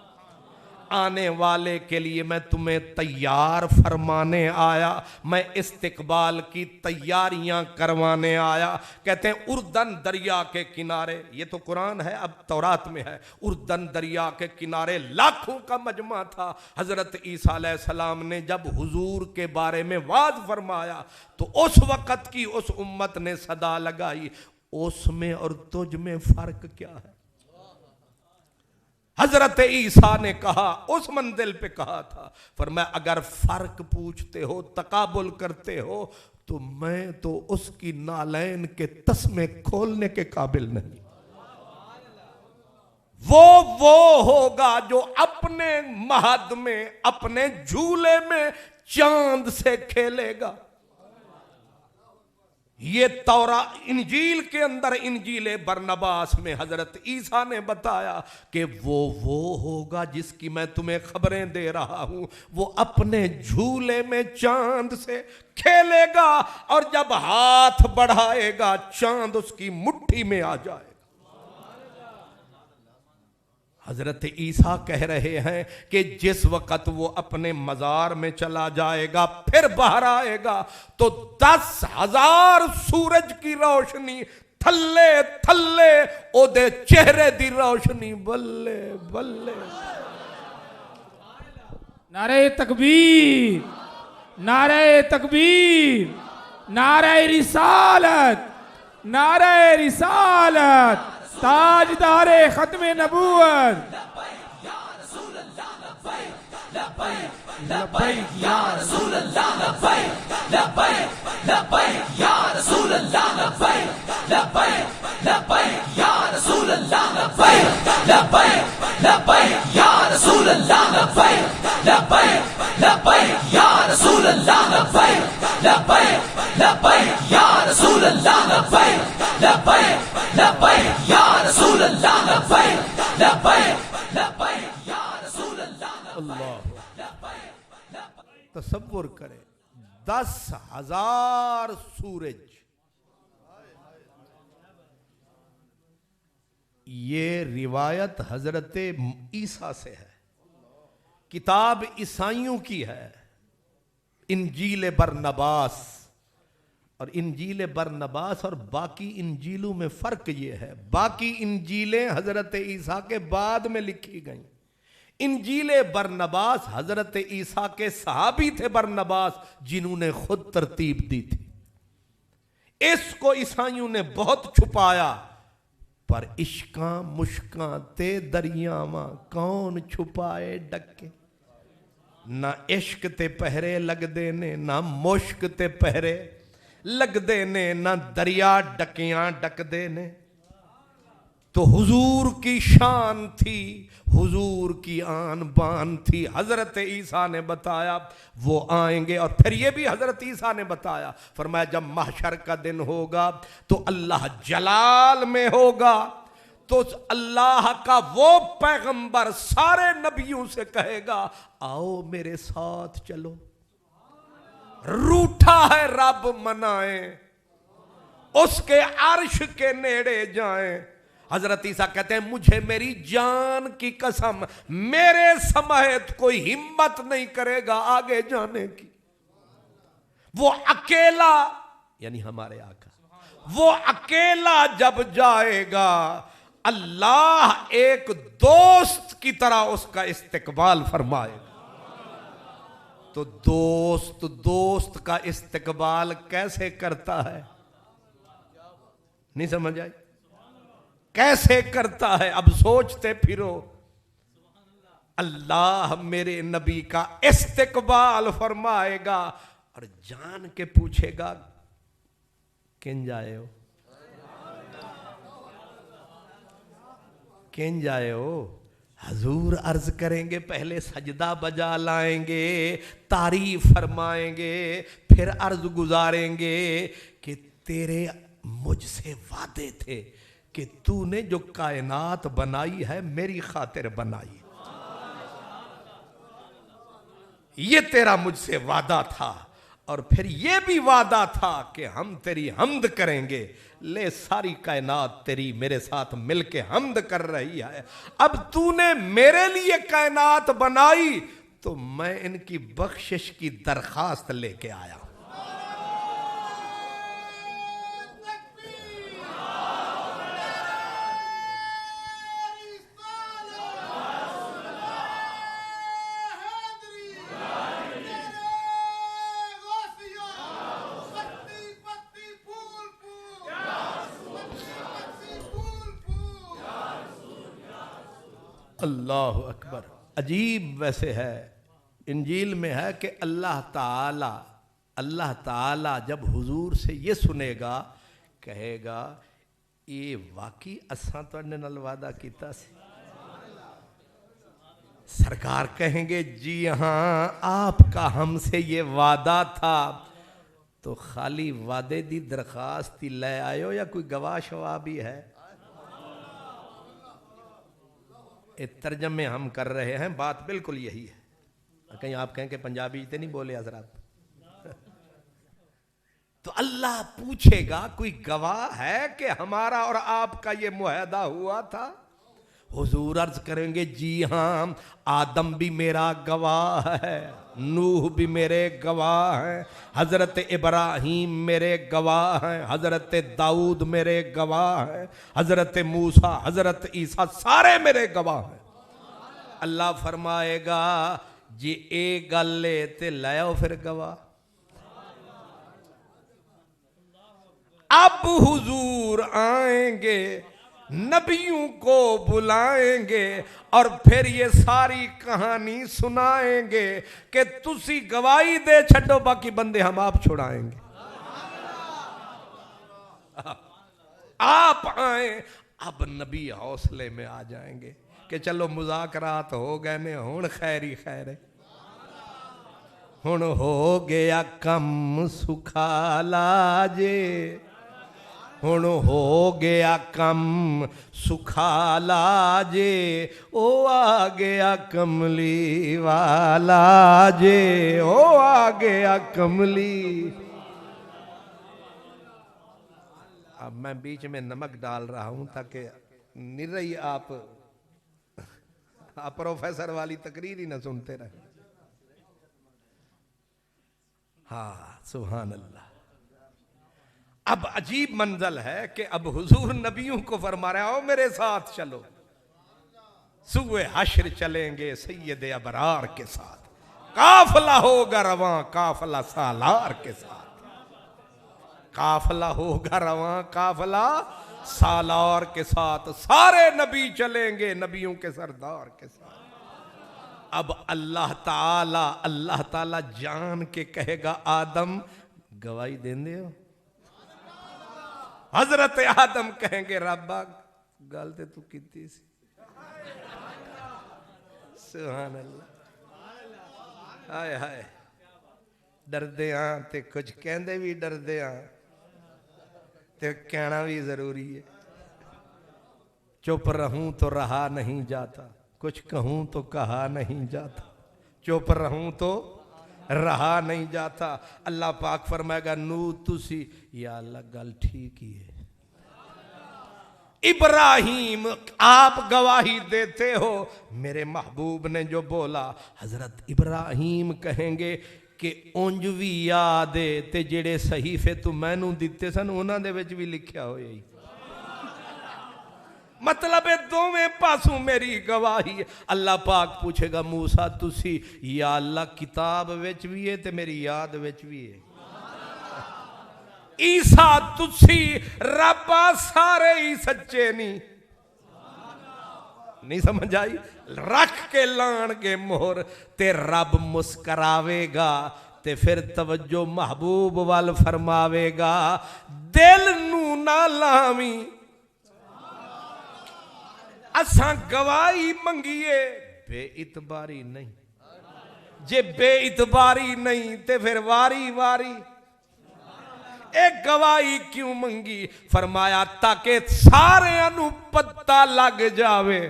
آنے والے کے لیے میں تمہیں تیار فرمانے آیا، میں استقبال کی تیاریاں کروانے آیا. کہتے ہیں اردن دریا کے کنارے، یہ تو قرآن ہے اب تورات میں ہے، اردن دریا کے کنارے لاکھوں کا مجمع تھا. حضرت عیسیٰ علیہ السلام نے جب حضور کے بارے میں وعظ فرمایا تو اس وقت کی اس امت نے صدا لگائی، اس میں اور تجھ میں فرق کیا ہے؟ حضرت عیسیٰ نے کہا، اس منزل پہ کہا تھا، فرمایا اگر فرق پوچھتے ہو، تقابل کرتے ہو، تو میں تو اس کی نالین کے تسمے کھولنے کے قابل نہیں. وہ ہوگا جو اپنے مہد میں، اپنے جھولے میں چاند سے کھیلے گا. یہ انجیل کے اندر، انجیل برنباس میں حضرت عیسیٰ نے بتایا کہ وہ ہوگا جس کی میں تمہیں خبریں دے رہا ہوں، وہ اپنے جھولے میں چاند سے کھیلے گا، اور جب ہاتھ بڑھائے گا چاند اس کی مٹھی میں آ جائے گا. حضرت عیسیٰ کہہ رہے ہیں کہ جس وقت وہ اپنے مزار میں چلا جائے گا پھر باہر آئے گا تو 10,000 سورج کی روشنی تھلے تھلے او دے چہرے دی روشنی بلے بلے. نعرہ تکبیر، نعرہ تکبیر، نعرہ رسالت، نعرہ رسالت، تاجدار ختم نبوت. لبیک یا رسول اللہ، لبیک لبیک لبیک یا رسول اللہ، لبیک لبیک لبیک یا رسول اللہ، لبیک لبیک لبیک یا رسول اللہ، لبیک لبیک لبیک یا رسول اللہ، لبیک لبیک لبیک یا رسول اللہ، لبیک لبیک لبیک یا رسول اللہ، لبیک لبیک لبیک یا رسول اللہ. اللہ تصور کرے 10,000 سورج، یہ روایت حضرت عیسیٰ سے ہے، کتاب عیسائیوں کی ہے، انجیل برنباس. اور انجیل برنباس اور باقی انجیلوں میں فرق یہ ہے، باقی انجیلیں حضرت عیسیٰ کے بعد میں لکھی گئیں. انجیل برنباس حضرت عیسیٰ کے صحابی تھے برنباس، جنہوں نے خود ترتیب دی تھی. اس کو عیسائیوں نے بہت چھپایا، پر عشقاں مشکاں تے دریاواں کون چھپائے ڈکے. نہ عشق تے پہرے لگ دینے، نہ مشک تے پہرے لگ دینے، نہ دریا ڈکیاں ڈک دینے. تو حضور کی شان تھی، حضور کی آن بان تھی. حضرت عیسیٰ نے بتایا وہ آئیں گے، اور پھر یہ بھی حضرت عیسیٰ نے بتایا، فرمایا جب محشر کا دن ہوگا تو اللہ جلال میں ہوگا، تو اللہ کا وہ پیغمبر سارے نبیوں سے کہے گا آؤ میرے ساتھ چلو، روٹھا ہے رب منائیں، اس کے عرش کے نیڑے جائیں. حضرت عیسیٰ کہتے ہیں مجھے میری جان کی قسم میرے سمیت کوئی ہمت نہیں کرے گا آگے جانے کی. وہ اکیلا، یعنی ہمارے آقا، وہ اکیلا جب جائے گا اللہ ایک دوست کی طرح اس کا استقبال فرمائے گا. تو دوست کا استقبال کیسے کرتا ہے؟ نہیں سمجھ آئی؟ کیسے کرتا ہے؟ اب سوچتے پھرو، اللہ میرے نبی کا استقبال فرمائے گا اور جان کے پوچھے گا کن جائے ہو، کن جائے ہو؟ حضور عرض کریں گے، پہلے سجدہ بجا لائیں گے، تعریف فرمائیں گے، پھر عرض گزاریں گے کہ تیرے مجھ سے وعدے تھے کہ تو نے جو کائنات بنائی ہے میری خاطر بنائی، یہ تیرا مجھ سے وعدہ تھا، اور پھر یہ بھی وعدہ تھا کہ ہم تیری حمد کریں گے۔ لے ساری کائنات تیری میرے ساتھ مل کے حمد کر رہی ہے، اب تو نے میرے لیے کائنات بنائی تو میں ان کی بخشش کی درخواست لے کے آیا۔ اللہ اکبر۔ عجیب ویسے ہے، انجیل میں ہے کہ اللہ تعالی جب حضور سے یہ سنے گا کہے گا یہ واقعی اساں تواڈے نال وعدہ کیتا سی؟ سرکار کہیں گے جی ہاں آپ کا ہم سے یہ وعدہ تھا، تو خالی وعدے دی درخواست ہی لے آئے ہو یا کوئی گواہ شواہ بھی ہے؟ ترجمے ہم کر رہے ہیں، بات بالکل یہی ہے، کہیں آپ کہیں کہ پنجابی تے نہیں بولے حضرات۔ تو اللہ پوچھے گا کوئی گواہ ہے کہ ہمارا اور آپ کا یہ معاہدہ ہوا تھا؟ حضور عرض کریں گے جی ہاں، آدم بھی میرا گواہ ہے، نوح بھی میرے گواہ ہیں، حضرت ابراہیم میرے گواہ ہیں، حضرت داؤد میرے گواہ ہیں، حضرت موسیٰ، حضرت عیسیٰ سارے میرے گواہ ہیں۔ اللہ فرمائے گا جی ایک گل لے تے لائیو پھر گواہ۔ اب حضور آئیں گے، نبیوں کو بلائیں گے اور پھر یہ ساری کہانی سنائیں گے کہ تسی گواہی دے چھڈو باقی بندے ہم آپ چھڑائیں گے۔ آپ آئیں، اب نبی حوصلے میں آ جائیں گے کہ چلو مذاکرات ہو گئے نے، ہون خیری خیر ہے، ہون ہو گیا کم سکھالا جے، ہن ہو گیا کم سکھالا جے، او آ گیا کملی والا جے، او آ گیا کملی۔ اب میں بیچ میں نمک ڈال رہا ہوں تاکہ نرئی آپ پروفیسر والی تقریر ہی نہ سنتے رہے۔ ہاں سبحان اللہ۔ اب عجیب منزل ہے کہ اب حضور نبیوں کو فرما رہا ہو میرے ساتھ چلو، سوئے حشر چلیں گے سید ابرار کے ساتھ، قافلہ ہوگا رواں قافلہ سالار کے ساتھ، قافلہ ہوگا رواں قافلہ سالار کے ساتھ، سارے نبی چلیں گے نبیوں کے سردار کے ساتھ۔ اب اللہ تعالی جان کے کہے گا آدم گواہی دین دے ہو؟ حضرت آدم کہیں گے ربا گل تے تو کیتی سی۔ سبحان اللہ، ہائے ہائے، ڈردے ہاں تے کچھ کہندے بھی ڈردے ہاں تے کہنا بھی ضروری ہے۔ چپ رہوں تو رہا نہیں جاتا، کچھ کہوں تو کہا نہیں جاتا، چپ رہوں تو رہا نہیں جاتا۔ اللہ پاک فرمائے گا نو تسی، یا اللہ گل ٹھیک ہی ہے، ابراہیم آپ گواہی دیتے ہو میرے محبوب نے جو بولا۔ حضرت ابراہیم کہیں گے کہ اونج بھی یاد ہے تے جڑے صحیفے تو میں نوں دیتے سن انہاں دے وچ بھی لکھیا ہوئے ہی، مطلب ہے دوویں پاسوں میری گواہی ہے۔ اللہ پاک پوچھے گا موسیٰ تسی، یا اللہ کتاب وچ بھی ہے تے میری یاد وچ بھی ہے۔ عیسا تسی ربا سارے ہی سچے نہیں سمجھ آئی؟ رکھ کے لان کے مہر تے رب مسکراوے گا تے پھر توجہ محبوب وال فرماوے گا دل نو نہ لاویں اساں گواہی منگیے بے اعتباری نہیں جے بے اعتباری نہیں تے پھر واری واری ایک گواہی کیوں منگی؟ فرمایا تاکہ سارے انو پتہ لگ جاوے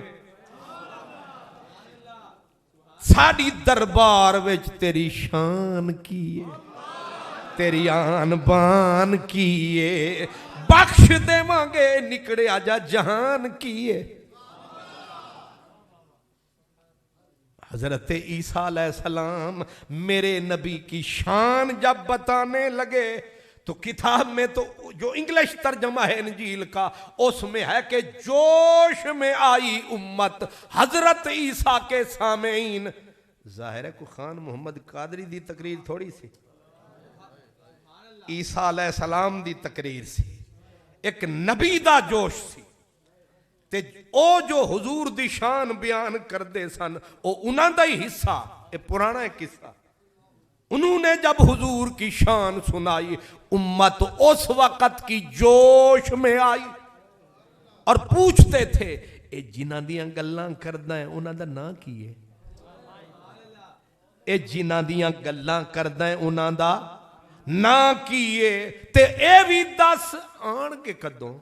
ساڑی دربار وچ تیری شان کیے تیری آن بان کیے بخش دے مانگے نکڑے آجا جہان کیے. حضرت عیسیٰ علیہ السلام میرے نبی کی شان جب بتانے لگے تو کتاب میں تو جو انگلش ترجمہ ہے انجیل کا اس میں ہے کہ جوش میں آئی امت حضرت عیسیٰ کے سامعین. ظاہر ہے کو خان محمد قادری دی تقریر تھوڑی سی، عیسیٰ علیہ السلام دی تقریر سی، ایک نبی دا جوش سی تے او جو حضور دی شان بیان کر دے سن او انہاں دا ہی حصہ. اے پرانا ایک قصہ. انہوں نے جب حضور کی شان سنائی امت اس وقت کی جوش میں آئی اور پوچھتے تھے اے جنہ دیاں گلاں کردہ ہیں انہاں دا نا کیے؟ اے جنہ دیاں گلاں کردہ ہیں انہاں دا نا کیے؟ تے اے بھی دس آن کے قدوں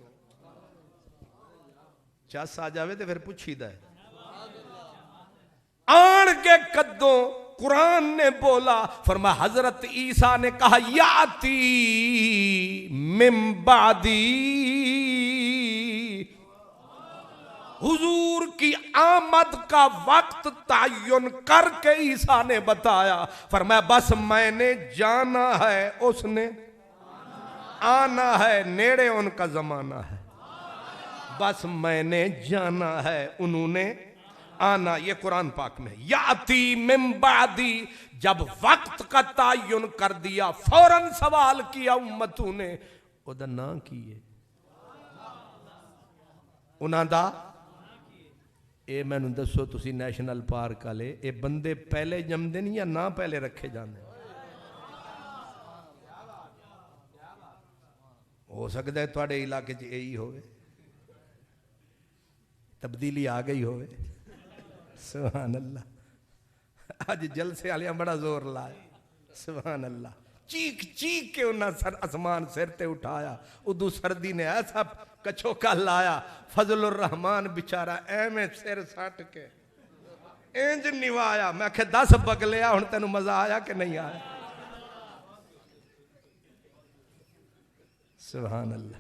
چاس آ جاوے تے پھر پوچھی دا ہے آن کے قدوں. قرآن نے بولا فرما حضرت عیسیٰ نے کہا یاتی من بعدی، حضور کی آمد کا وقت تعین کر کے عیسیٰ نے بتایا. فرمایا بس میں نے جانا ہے اس نے آنا ہے، نیڑے ان کا زمانہ ہے، بس میں نے جانا ہے انہوں نے آنا. یہ قرآن پاک میں یاتی من بعدی، جب وقت کا تعین کر دیا فوراً سوال کیا امتوں نے او دا نا کیے؟ انہاں دا اے میں نے دسو تسی نیشنل پارک والے اے بندے پہلے جمدے نہیں یا نا پہلے رکھے جاندے؟ ہو سکتا ہے تواڈے علاقے چ یہی ہوئے، تبدیلی آ گئی ہوئے. سبحان اللہ. آج جلسے آلیاں بڑا زور لائے. سبحان اللہ. چیک چیک کے انہاں سر اسمان سر تے اٹھایا. ادو سردی نے ایسا کچھو کا لایا. فضل الرحمان بیچارہ میں سر ساٹ کے انج نوایا. میں کہ 10 بگلیا ہن تینوں مزہ آیا کہ نہیں آیا؟ سبحان اللہ.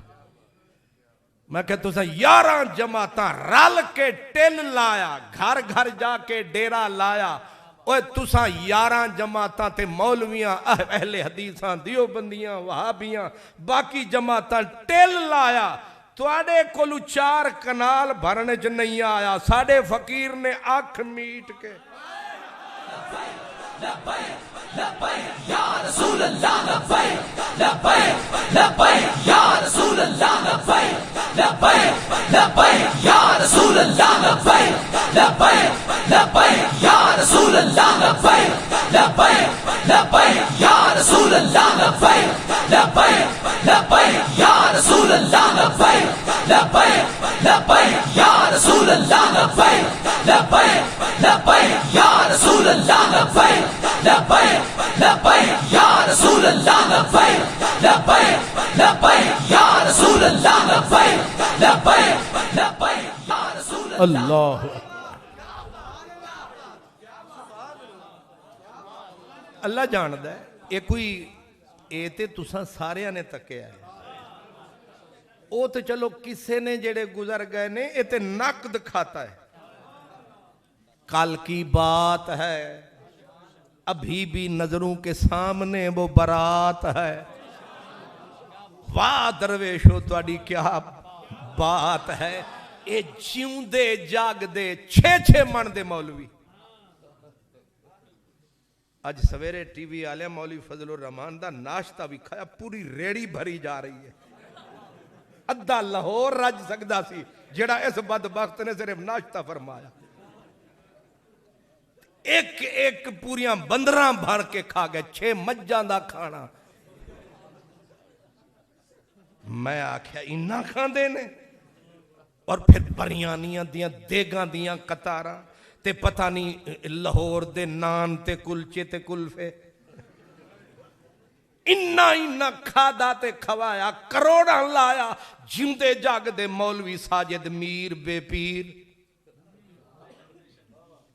میں کہ تُسا 11 جماعتاں رل کے ٹل لایا، گھر گھر جا کے ڈیرا لایا. اوہ تُسا 11 جماعتاں تے مولویاں اہل حدیثاں دیوبندیاں وہابیاں باقی جماعتاں ٹل لایا. تواڈے کولو 4 کنال بھرنے چ نہیں آیا. ساڈے فقیر نے آنکھ میٹ کے لبیک لبیک یا رسول اللہ لبیک لبیک لبیک یا رسول اللہ لبیک لبیک لبیک یا رسول اللہ لبیک لبیک لبیک یا رسول اللہ لبیک لبیک لبیک یا رسول اللہ لبیک لبیک لبیک یا رسول اللہ لبیک لبیک لبیک یا رسول اللہ لبیک لبیک لبیک یا رسول اللہ لبیک لبیک لبیک یا رسول اللہ لبیک لبیک لبیک یا رسول اللہ لبیک لبیک لبیک یا رسول اللہ. اللہ جاندہ ہے یہ کوئی اے تے تساں سارے نے تکیا ہے. او تے چلو کسے نے جڑے گزر گئے نے اے تے نقد کھاتا ہے. کل کی بات ہے ابھی بھی نظروں کے سامنے وہ برات ہے. واہ درویشو تواڈی کیا بات ہے. اے جیوں دے جاگ دے 6 من دے مولوی اج سویرے ٹی وی والے مولوی فضل الرحمان دا ناشتہ بھی کھایا, پوری ریڑی بھری جا رہی ہے. ادھا لاہور رج سکدا سی جڑا اس بدبخت نے صرف ناشتہ فرمایا. ایک ایک پوریاں بندراں بھر کے کھا گئے, 6 مجھاں دا کھانا. میں آکھیا انہاں کھاندے نے, اور پھر بریانیاں دیاں دیگاں دیاں قطاراں تے پتہ نہیں لاہور دے نان تے کلچے تے کلفے. انہاں کھادا تے کھوایا, کروڑاں لایا. جیندے جاگ دے مولوی ساجد میر بے پیر,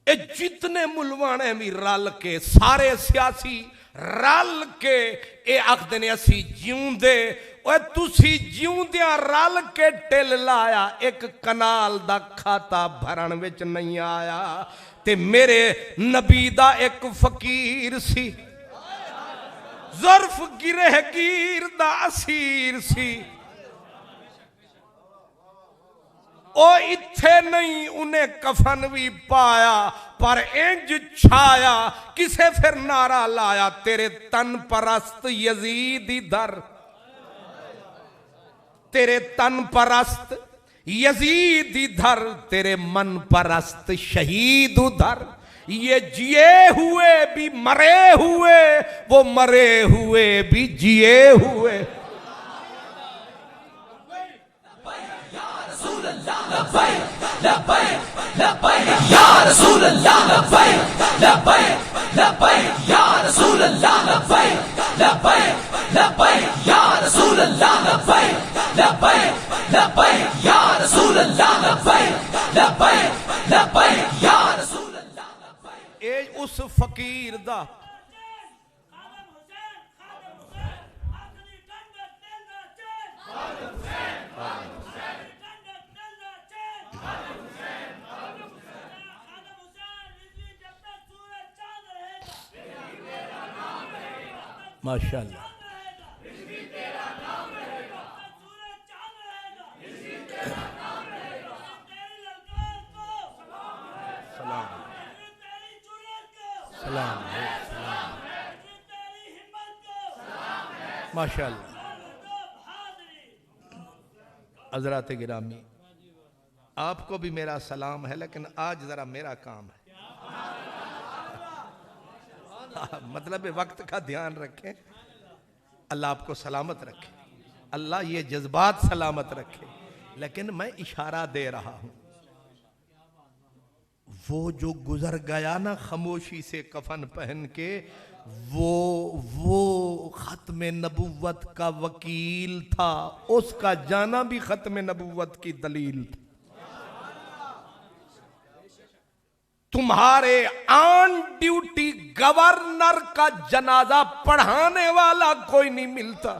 اے جتنے ملوانے بھی رل کے, سارے سیاسی رل کے اے آخدے نے اسی جیوندے. اوے تسی جیوندیاں رل کے ٹل لایا, ایک کنال دا کھاتا بھرن وچ نہیں آیا. تے میرے نبی دا ایک فقیر سی, ظرف گرہ گیر دا اسیر سی. او اتھے نہیں انہیں کفن بھی پایا, پر انج چھایا کسے پھر نعرہ لایا, تیرے تن پرست یزید ادھر, تیرے تن پرست یزید ادھر, تیرے من پرست شہید ادھر. یہ جیے ہوئے بھی مرے ہوئے, وہ مرے ہوئے بھی جیے ہوئے. لبیک لبیک لبیک یا رسول اللہ, لبیک لبیک لبیک یا رسول اللہ, لبیک لبیک لبیک یا رسول اللہ, لبیک لبیک لبیک یا رسول اللہ, لبیک لبیک لبیک یا رسول اللہ. اے اس فقیر دا ماشاءاللہ. سلام ماشاءاللہ. حضرات گرامی, آپ کو بھی میرا سلام ہے, لیکن آج ذرا میرا کام ہے. مطلب وقت کا دھیان رکھیں. اللہ آپ کو سلامت رکھے, اللہ یہ جذبات سلامت رکھے. لیکن میں اشارہ دے رہا ہوں, وہ جو گزر گیا نا خاموشی سے کفن پہن کے, وہ ختم نبوت کا وکیل تھا, اس کا جانا بھی ختم نبوت کی دلیل تھا. تمہارے آن ڈیوٹی گورنر کا جنازہ پڑھانے والا کوئی نہیں ملتا.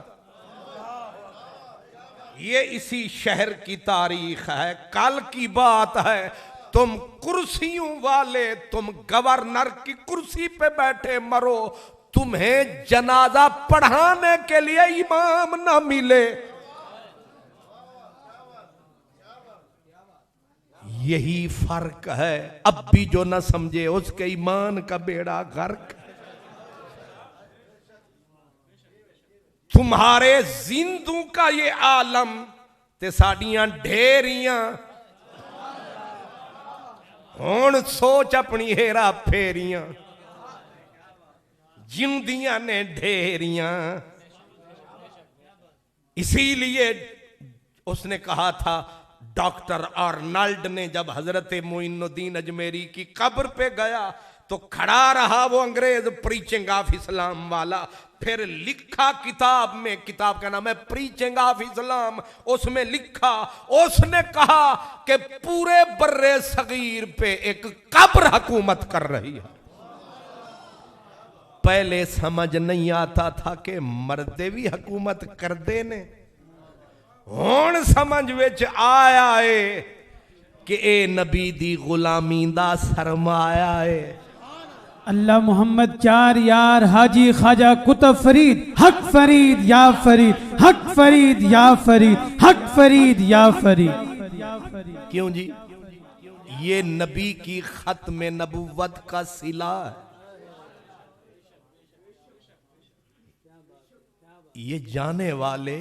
یہ اسی شہر کی تاریخ ہے, کل کی بات ہے. تم کرسیوں والے, تم گورنر کی کرسی پہ بیٹھے مرو, تمہیں جنازہ پڑھانے کے لیے امام نہ ملے. یہی فرق ہے. اب بھی جو نہ سمجھے اس کے ایمان کا بیڑا غرق. تمہارے زندوں کا یہ عالم تے ساڑیاں ڈھیریاں, ہون سوچ اپنی ہیرا پھیریاں, جندیاں نے ڈھیریاں. اسی لیے اس نے کہا تھا, ڈاکٹر آرنالڈ نے جب حضرت معین الدین اجمیری کی قبر پہ گیا تو کھڑا رہا وہ انگریز پریچنگ آف اسلام والا. پھر لکھا کتاب میں, کتاب کا نام ہے پریچنگ آف اسلام, اس میں لکھا, اس نے کہا کہ پورے بر صغیر پہ ایک قبر حکومت کر رہی ہے. پہلے سمجھ نہیں آتا تھا کہ مردے بھی حکومت کر دینے, ہون سمجھ وچ آیا ہے کہ اے نبی دی غلامی دا سرمایہ ہے. اللہ محمد چار یار حاجی خواجہ کتب فرید, حق فرید یا فرید, حق فرید یا فرید, حق فرید یا فرید. کیوں جی؟ یہ نبی کی ختم نبوت کا صلہ ہے. یہ جانے والے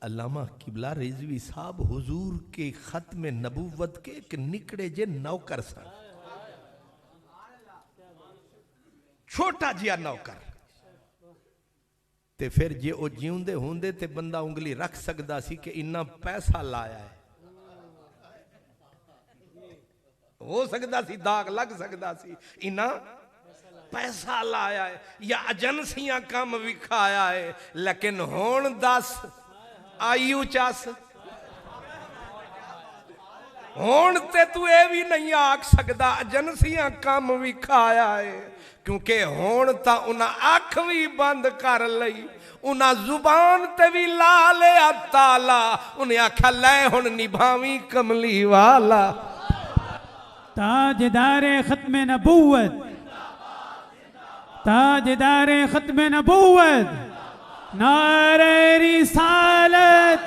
علامہ قبلہ رضوی صاحب حضور کے ختم نبوت کے ایک نکڑے جے نوکر سن، چھوٹا جیا نوکر، تے پھر جے او جیوندے ہوندے تے بندہ انگلی رکھ سکدا سی کہ انہاں پیسہ لایا ہے، ہو سکدا سی داغ لگ سکدا سی، انہاں پیسہ لایا ہے یا ایجنسیاں کام وکھایا ہے، لیکن ہون دس آئیو چاس ہون تے تو اے بھی نہیں آکھ سکدا ایجنسیاں کام وکھایا ہے، کیونکہ ہون تا انہاں آنکھ بھی بند کر لئی، انہاں زبان تے بھی لا لیا تالا، انہیں آکھا لے ہون نبھاویں کملی والا۔ تاجدار ختم نبوت، تاجدار ختم نبوت، نعرہ رسالت،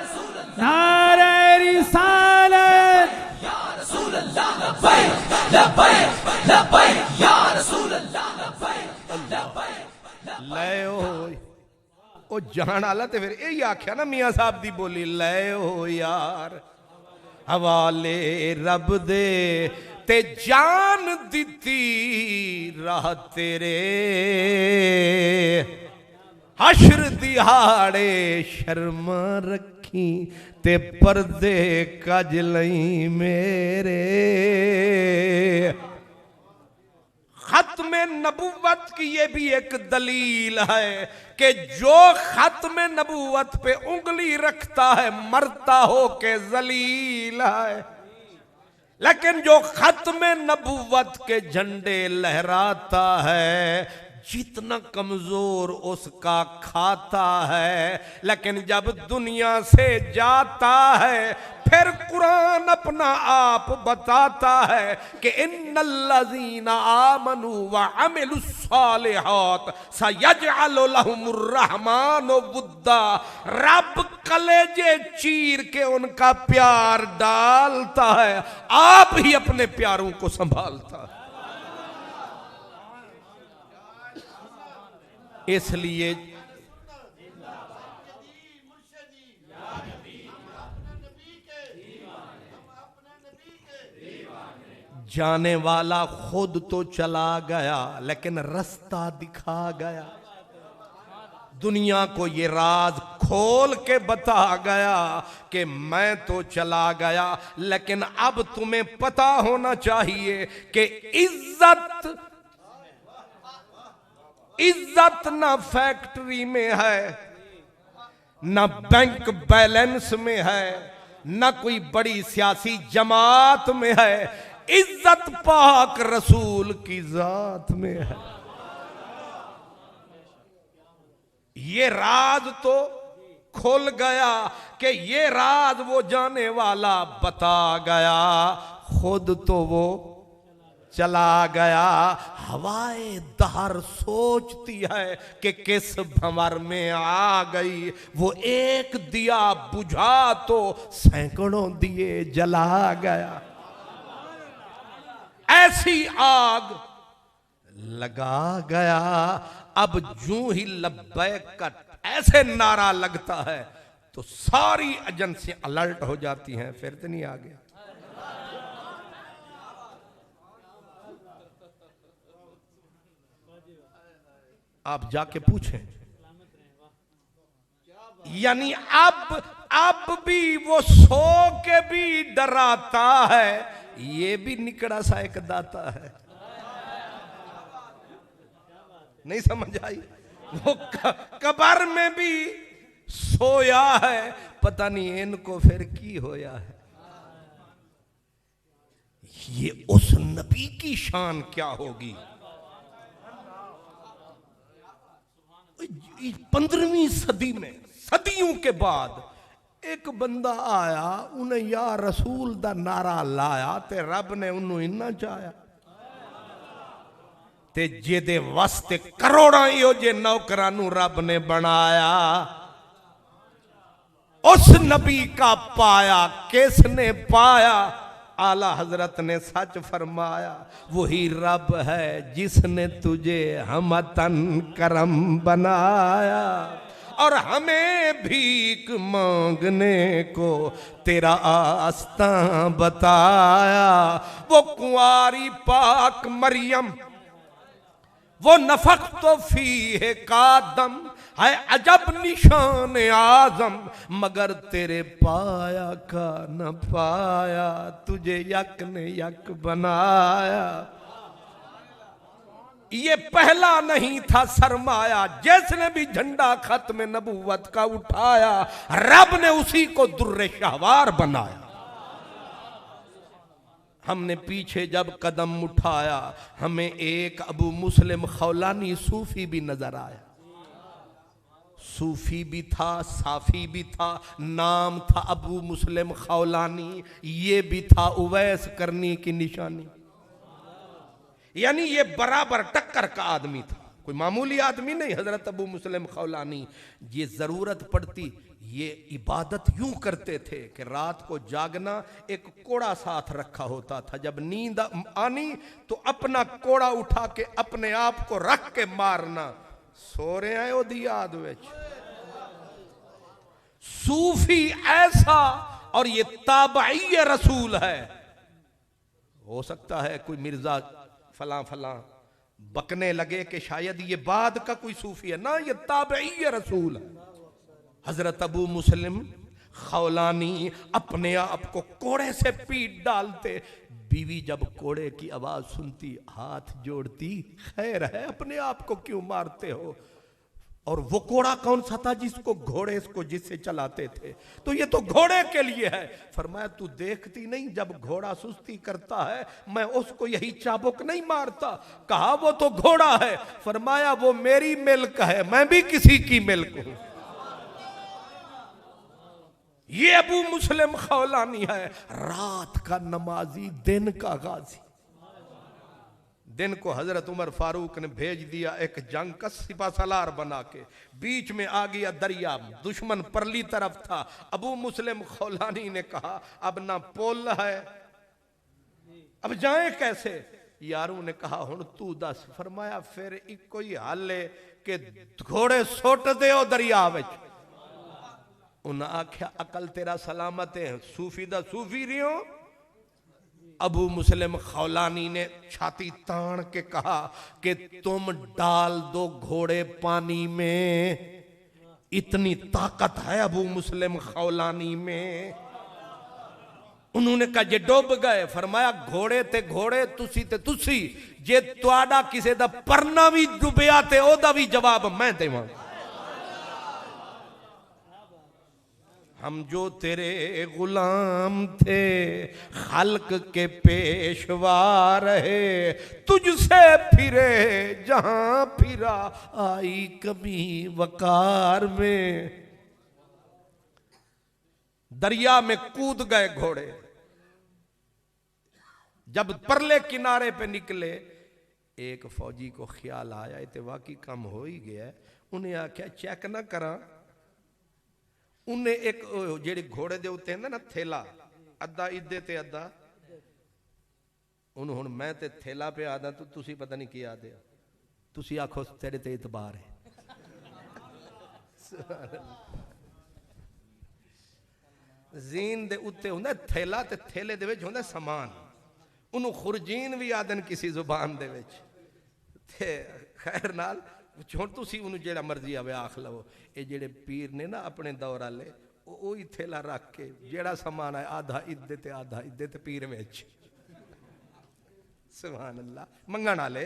نعرہ رسالت، یا رسول اللہ لبیک لبیک لبیک یا رسول اللہ لبیک لبیک لے ہوئی او جان آلہ تے پھر اے آکھیا نا میاں صاحب دی بولی، لے ہو یار حوالے رب دے تے جان دیتی راہ تیرے، حشر دیہاڑے شرم رکھی تے پردے کج لئی میرے۔ ختم نبوت کی یہ بھی ایک دلیل ہے کہ جو ختم نبوت پہ انگلی رکھتا ہے مرتا ہو کے ذلیل ہے، لیکن جو ختم نبوت کے جھنڈے لہراتا ہے جتنا کمزور اس کا کھاتا ہے، لیکن جب دنیا سے جاتا ہے پھر قرآن اپنا آپ بتاتا ہے کہ ان الذین آمنوا وعملوا الصالحات سیجعل لهم الرحمن ودا، رب کلیجے چیر کے ان کا پیار ڈالتا ہے، آپ ہی اپنے پیاروں کو سنبھالتا ہے۔ اس لیے جانے والا خود تو چلا گیا لیکن رستہ دکھا گیا، دنیا کو یہ راز کھول کے بتا گیا کہ میں تو چلا گیا، لیکن اب تمہیں پتا ہونا چاہیے کہ عزت نہ فیکٹری میں ہے، نہ بینک بیلنس میں ہے، نہ کوئی بڑی سیاسی جماعت میں ہے، عزت پاک رسول کی ذات میں ہے۔ یہ راز تو کھل گیا کہ یہ راز وہ جانے والا بتا گیا، خود تو وہ چلا گیا۔ ہوائے دہر سوچتی ہے کہ کس بھنور میں آ گئی، وہ ایک دیا بجھا تو سینکڑوں دیے جلا گیا، ایسی آگ لگا گیا۔ اب جوں ہی لبیک کا ایسے نعرہ لگتا ہے تو ساری ایجنسیاں الرٹ ہو جاتی ہیں، پھر تو نہیں آ گیا۔ آپ جا کے پوچھیں، یعنی اب بھی وہ سو کے بھی ڈراتا ہے، یہ بھی نکڑا سا ایک داتا ہے۔ نہیں سمجھ آئی؟ وہ قبر میں بھی سویا ہے، پتہ نہیں ان کو پھر کی ہویا ہے۔ یہ اس نبی کی شان کیا ہوگی؟ 15ویں صدی میں، صدیوں کے بعد ایک بندہ آیا، انہیں یا رسول دا نعرہ لایا تے رب نے انہوں انہاں چاہیا تے جے دے واسطے کروڑاں ایو جے نوکرانوں رب نے بنایا۔ اس نبی کا پایا کس نے پایا؟ اعلیٰ حضرت نے سچ فرمایا، وہی رب ہے جس نے تجھے ہمتن کرم بنایا۔ اور ہمیں بھیک مانگنے کو تیرا آستاں بتایا. وہ کنواری پاک مریم وہ نفخت فیہ کا دم ہے عجب نشان اعظم مگر تیرے پایا کا نہ پایا تجھے یک نے یک بنایا. یہ پہلا نہیں تھا سرمایہ جس نے بھی جھنڈا ختم نبوت کا اٹھایا رب نے اسی کو در شہوار بنایا. ہم نے پیچھے جب قدم اٹھایا ہمیں ایک ابو مسلم خولانی صوفی بھی نظر آیا. صوفی بھی تھا صافی بھی تھا نام تھا ابو مسلم خولانی یہ بھی تھا اویس کرنی کی نشانی. یعنی یہ برابر ٹکر کا آدمی تھا کوئی معمولی آدمی نہیں. حضرت ابو مسلم خولانی یہ ضرورت پڑتی یہ عبادت یوں کرتے تھے کہ رات کو جاگنا ایک کوڑا ساتھ رکھا ہوتا تھا جب نیند آنی تو اپنا کوڑا اٹھا کے اپنے آپ کو رکھ کے مارنا. سو رہے ہیں او دی یاد وچ صوفی ایسا اور یہ تابعی رسول ہے. ہو سکتا ہے کوئی مرزا فلاں فلاں بکنے لگے کہ شاید یہ بعد کا کوئی صوفی ہے. نہ یہ تابعی رسول ہے. حضرت ابو مسلم خولانی اپنے آپ کو کوڑے سے پیٹ ڈالتے. بیوی جب کوڑے کی آواز سنتی ہاتھ جوڑتی خیر ہے اپنے آپ کو کیوں مارتے ہو. اور وہ کوڑا کون سا تھا جس کو گھوڑے اس کو جس سے چلاتے تھے تو یہ تو گھوڑے کے لیے ہے. فرمایا تو دیکھتی نہیں جب گھوڑا سستی کرتا ہے میں اس کو یہی چابک نہیں مارتا. کہا وہ تو گھوڑا ہے. فرمایا وہ میری ملک ہے میں بھی کسی کی ملک ہوں. یہ ابو مسلم خولانی ہے رات کا نمازی دن کا غازی. دن کو حضرت عمر فاروق نے بھیج دیا ایک جنگ کا سپہ سالار بنا کے. بیچ میں آ گیا دریا دشمن پرلی طرف تھا. ابو مسلم خولانی نے کہا اب نہ پول ہے اب جائیں کیسے. یاروں نے کہا ہن تو دس. فرمایا پھر ایک کوئی حل ہے کہ گھوڑے سوٹ دے او دریا وچ. انہاں آکھیا عقل تیرا سلامت ہے صوفی دا صوفی رہیوں. ابو مسلم خولانی نے چھاتی تان کے کہا کہ تم ڈال دو گھوڑے پانی میں. اتنی طاقت ہے ابو مسلم خولانی میں. انہوں نے کہا جے ڈوب گئے. فرمایا گھوڑے تے گھوڑے تسی تے تسی جے تواڈا کسے دا پرنا بھی ڈوبیا تے او دا بھی جواب میں دیواں. ہم جو تیرے غلام تھے خلق کے پیشوا رہے تجھ سے پھرے جہاں پھرا آئی کمی وقار میں. دریا میں کود گئے گھوڑے. جب پرلے کنارے پہ نکلے ایک فوجی کو خیال آیا یہ واقعی کم ہو ہی گیا ہے. انہیں آکھیا چیک نہ کراں. انہیں ایک جیڑے گھوڑے دے ہوتے ہیں نا تھیلا ادھا ادھے تے ادھا انہوں نے میں تے تھیلا پہ آدھا تو تسی پتہ نہیں کیا آدھے تسی آکھو تیرے تے اعتبار ہے. زین دے اتے ہوندہ تھیلا تے تھیلے دے وچ ہوندہ سامان انہوں خرجین بھی آدھن کسی زبان دے وچ. خیر نال چھوڑ تو سی انہوں جیڑا مرضی آوے آخ لو. اے جیڑے پیر نے نا اپنے دورہ لے اوہی تھیلا رکھ کے جیڑا سامان آئے آدھا ادھے تے آدھا ادھے تے پیر وچ. سبحان اللہ منگنا لے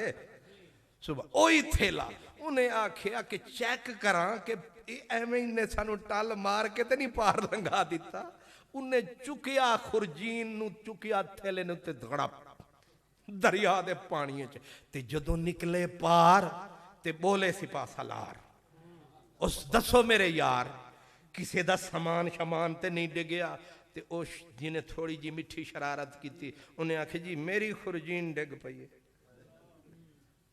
صبح اوہی تھیلا. انہیں آکھیا کہ چیک کراں کہ ایویں نے سانو ٹال مار کے تے نہیں پار لنگا دیتا. انہیں چکیا خرجین نو چکیا تھیلے نو تے دھڑپ دریا دے پانیے چ تے جدوں نکلے پار تے بولے سپاہ سالار اس دسو میرے یار کسے دا سامان شمان تے نہیں ڈگیا. تے او جنہیں تھوڑی جی مٹھی شرارت کی تھی انہیں آکھے جی میری خرجین ڈگ پئیے.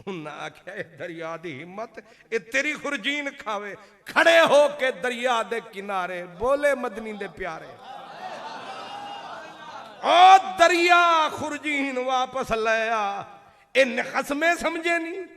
انہیں آکھے اے دریا دی ہمت اے تیری خرجین کھاوے. کھڑے ہو کے دریا دے کنارے بولے مدنی دے پیارے او دریا خرجین واپس لیا. ان خسمیں سمجھے نہیں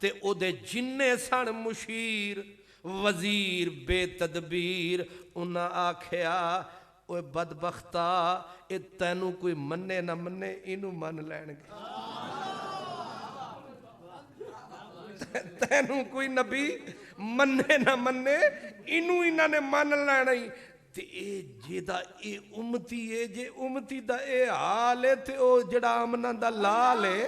تے او دے جننے سن مشیر وزیر بے تدبیر انہاں آکھیا اوے بدبختا اے تینوں کوئی مننے نہ مننے اینو من لین گے تینوں کوئی نبی مننے نہ مننے اینو انہاں نے من لینا ہی تے اے جیدہ اے امتی اے جے امتی دا اے حال ہے تے او جڑا آمنہ دا لال ہے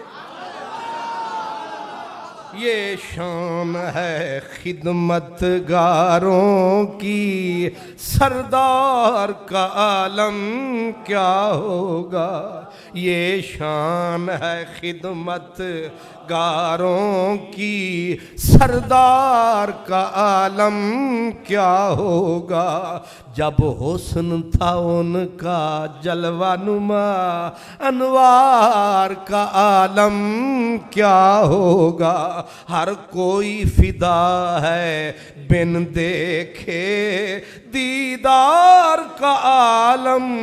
یہ شان ہے خدمت گاروں کی سردار کا عالم کیا ہوگا یہ شان ہے خدمت گاروں کی سردار کا عالم کیا ہوگا جب حسن تھا ان کا جلوہ نما انوار کا عالم کیا ہوگا ہر کوئی فدا ہے بن دیکھے دیدار کا عالم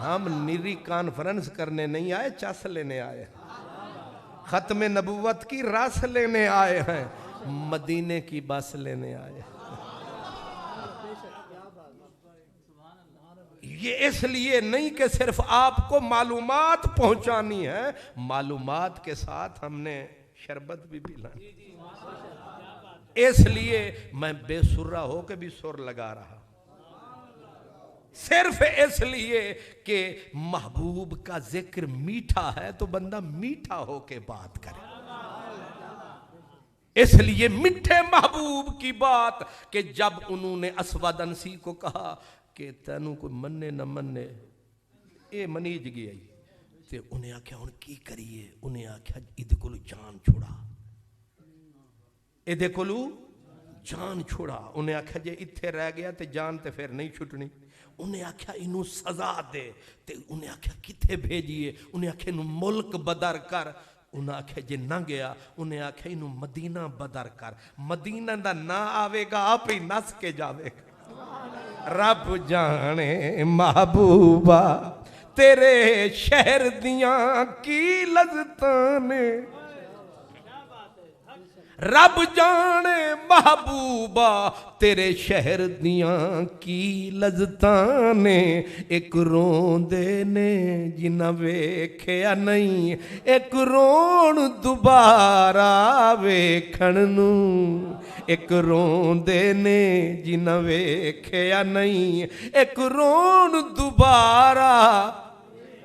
ہم نیری کانفرنس کرنے نہیں آئے چس لینے آئے ختم نبوت کی رس لینے آئے ہیں مدینے کی بس لینے آئے یہ اس لیے نہیں کہ صرف آپ کو معلومات پہنچانی ہے معلومات کے ساتھ ہم نے شربت بھی پلانی اس لیے میں بے سرہ ہو کے بھی سر لگا رہا صرف اس لیے کہ محبوب کا ذکر میٹھا ہے تو بندہ میٹھا ہو کے بات کرے اس لیے میٹھے محبوب کی بات کہ جب انہوں نے اسود انسی کو کہا کہ تینوں کو مننے نہ مننے اے منیج گیا تے انہیں آکھیا ان کی کریے انہیں آکھیا ادھے کلو جان چھوڑا ادھے کلو جان چھوڑا انہیں آکھیا جے اتھے رہ گیا تے جان تے پھر نہیں چھٹنی انہیں آکھیا انہوں سزا دے تے انہیں آکھیا کتھے بھیجیے انہیں آکھیا انہوں ملک بدر کر انہیں آکھیا جے نہ گیا انہیں آکھیا انہوں مدینہ بدر کر مدینہ دا نہ آوے گا آپ ہی نس کے جاوے گا رب جانے محبوبہ تیرے شہر دیاں کی لذتانے رب جانے محبوبہ تیرے شہر دیاں کی لذتانے ایک روندے نے جنہ ویکھیا نہیں ایک رون دوبارہ ویکھن نوں ایک روندے نے جنہ ویکھیا نہیں ایک رون دوبارہ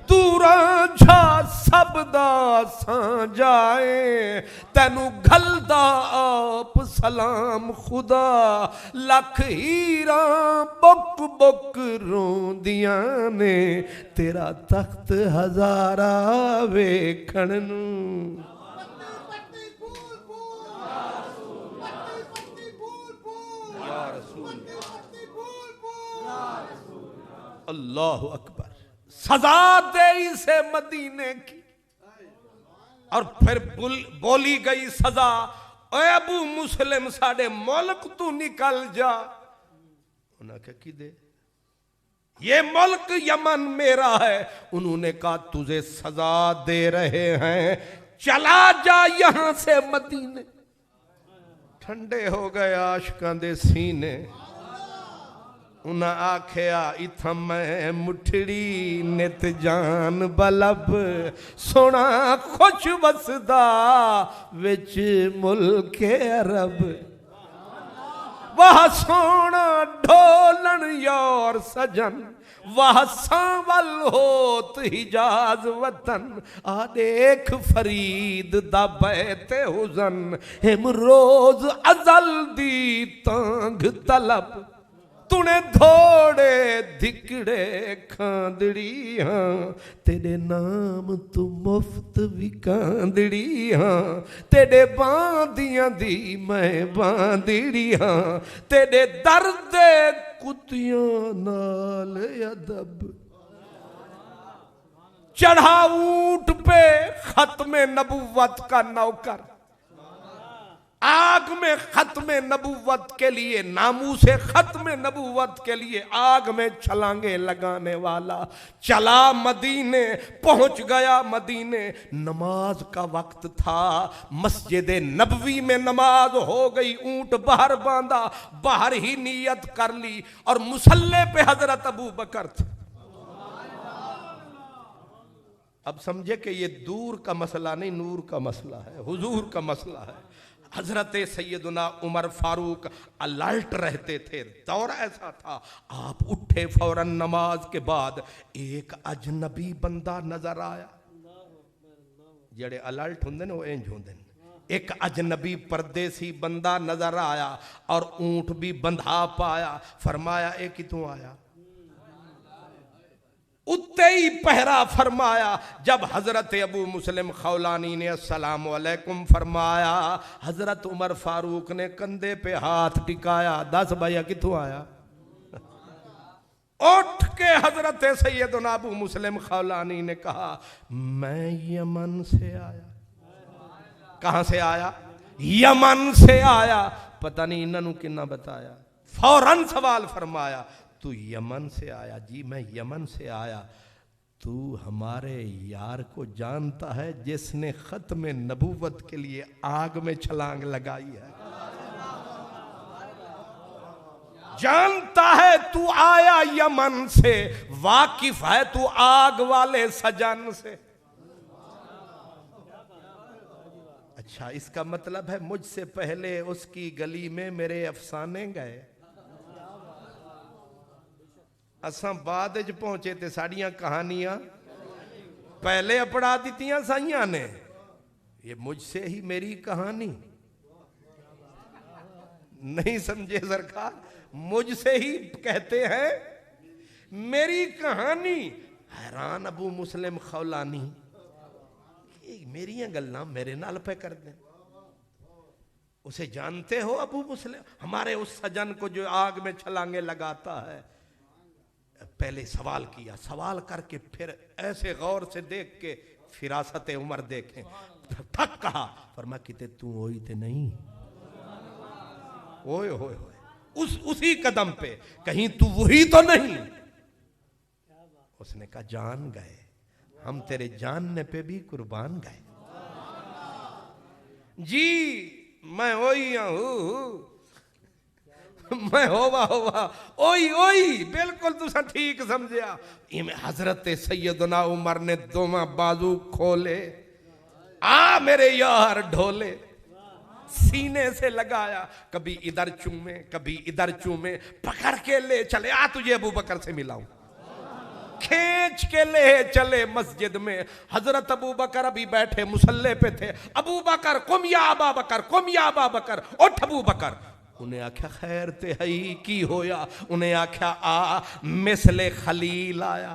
توراں جھا سب دا ساں جائے تینو گھلدا آپ سلام خدا لکھ ہیراں بک بک روندیاں نے تیرا تخت ہزارہ ویکھن نوں اللہ اکبر سزا دے اسے مدینے کی اور پھر بولی گئی سزا اے ابو مسلم ساڑے ملک تو نکل جا انہوں نے کہا کی دے یہ ملک یمن میرا ہے انہوں نے کہا تجھے سزا دے رہے ہیں چلا جا یہاں سے مدینے ٹھنڈے ہو گئے عاشقاں دے سینے انہاں آکھیا اتھا میں مٹھڑی نت جان بلب سونا خوش وسدا وچ ملک عرب وہ سونا ڈھولن یور سجن وہ سانول ہوت حجاز وطن آ دیکھ فرید دا بیت حزن ہم روز ازل دی تانگ طلب تونے دھوڑے دھکڑے کھاندڑی ہاں تیرے نام تو مفت بھی کاندڑی ہاں تیرے باندیاں دی میں باندڑی ہاں تیرے درد کتیاں نال ادب چڑھا اونٹ پہ ختم نبوت کا نوکر آگ میں ختم نبوت کے لیے، ناموس ختم نبوت کے لیے آگ میں چھلانگیں لگانے والا چلا مدینے، پہنچ گیا مدینے، نماز کا وقت تھا، مسجد نبوی میں نماز ہو گئی، اونٹ باہر باندھا، باہر ہی نیت کر لی، اور مصلی پہ حضرت ابو بکر تھے۔ اب سمجھے کہ یہ دور کا مسئلہ نہیں، نور کا مسئلہ ہے، حضور کا مسئلہ ہے۔ حضرت سیدنا عمر فاروق الرٹ رہتے تھے، دور ایسا تھا، آپ اٹھے فوراً نماز کے بعد، ایک اجنبی بندہ نظر آیا، جڑے الرٹ ہوندے نا وہ انج ہوندے، ایک اجنبی پردیسی بندہ نظر آیا اور اونٹ بھی بندھا پایا، فرمایا اے کتوں آیا؟ اتے ہی پہرا فرمایا۔ جب حضرت ابو مسلم خولانی نے السلام علیکم فرمایا، حضرت عمر فاروق نے کندھے پہ ہاتھ ٹکایا، دس بھائی کتوں آیا؟ اٹھ کے حضرت سیدنا ابو مسلم خولانی نے کہا میں یمن سے آیا۔ کہاں سے آیا؟ یمن سے آیا۔ پتہ نہیں انہوں کنا بتایا، فوراً سوال فرمایا تو یمن سے آیا؟ جی میں یمن سے آیا۔ تو ہمارے یار کو جانتا ہے جس نے ختم نبوت کے لیے آگ میں چھلانگ لگائی ہے؟ جانتا ہے تو آیا یمن سے، واقف ہے تو آگ والے سجن سے۔ اچھا اس کا مطلب ہے مجھ سے پہلے اس کی گلی میں میرے افسانے گئے، اساں بعد وچ پہنچے تے ساڑیاں کہانیاں پہلے اپڑا دیتیاں سائیاں نے۔ یہ مجھ سے ہی میری کہانی نہیں سمجھے سرکار، مجھ سے ہی کہتے ہیں میری کہانی۔ حیران ابو مسلم خولانی، میری گلاں میرے نال پہ کر دیں۔ اسے جانتے ہو ابو مسلم؟ ہمارے اس سجن کو جو آگ میں چھلانگیں لگاتا ہے۔ پہلے سوال کیا، سوال کر کے پھر ایسے غور سے دیکھ کے فراست عمر دیکھیں، تھک کہا، فرمایا کتے تو ہوئی تے نہیں؟ اوئے ہوئے ہوئے، اسی قدم پہ کہیں تو وہی تو نہیں؟ اس نے کہا جان گئے، ہم تیرے جاننے پہ بھی قربان گئے۔ جی میں وہی ہوں، میں ہوا اوئی بالکل تسا ٹھیک سمجھیا۔ حضرت سیدنا عمر نے دوواں بازو کھولے، آ میرے یار ڈھولے، سینے سے لگایا، کبھی ادھر چومے کبھی ادھر چومے، پکڑ کے لے چلے، آ تجھے ابو بکر سے ملاؤں، کھینچ کے لے چلے مسجد میں۔ حضرت ابو بکر ابھی بیٹھے مصلی پہ تھے، ابو بکر قم یا ابا بکر، قم یا ابا بکر، اٹھ ابو بکر۔ انہیں آکھا خیر تے ہئی کی ہویا؟ انہیں آکھا آ مثل خلیل آیا،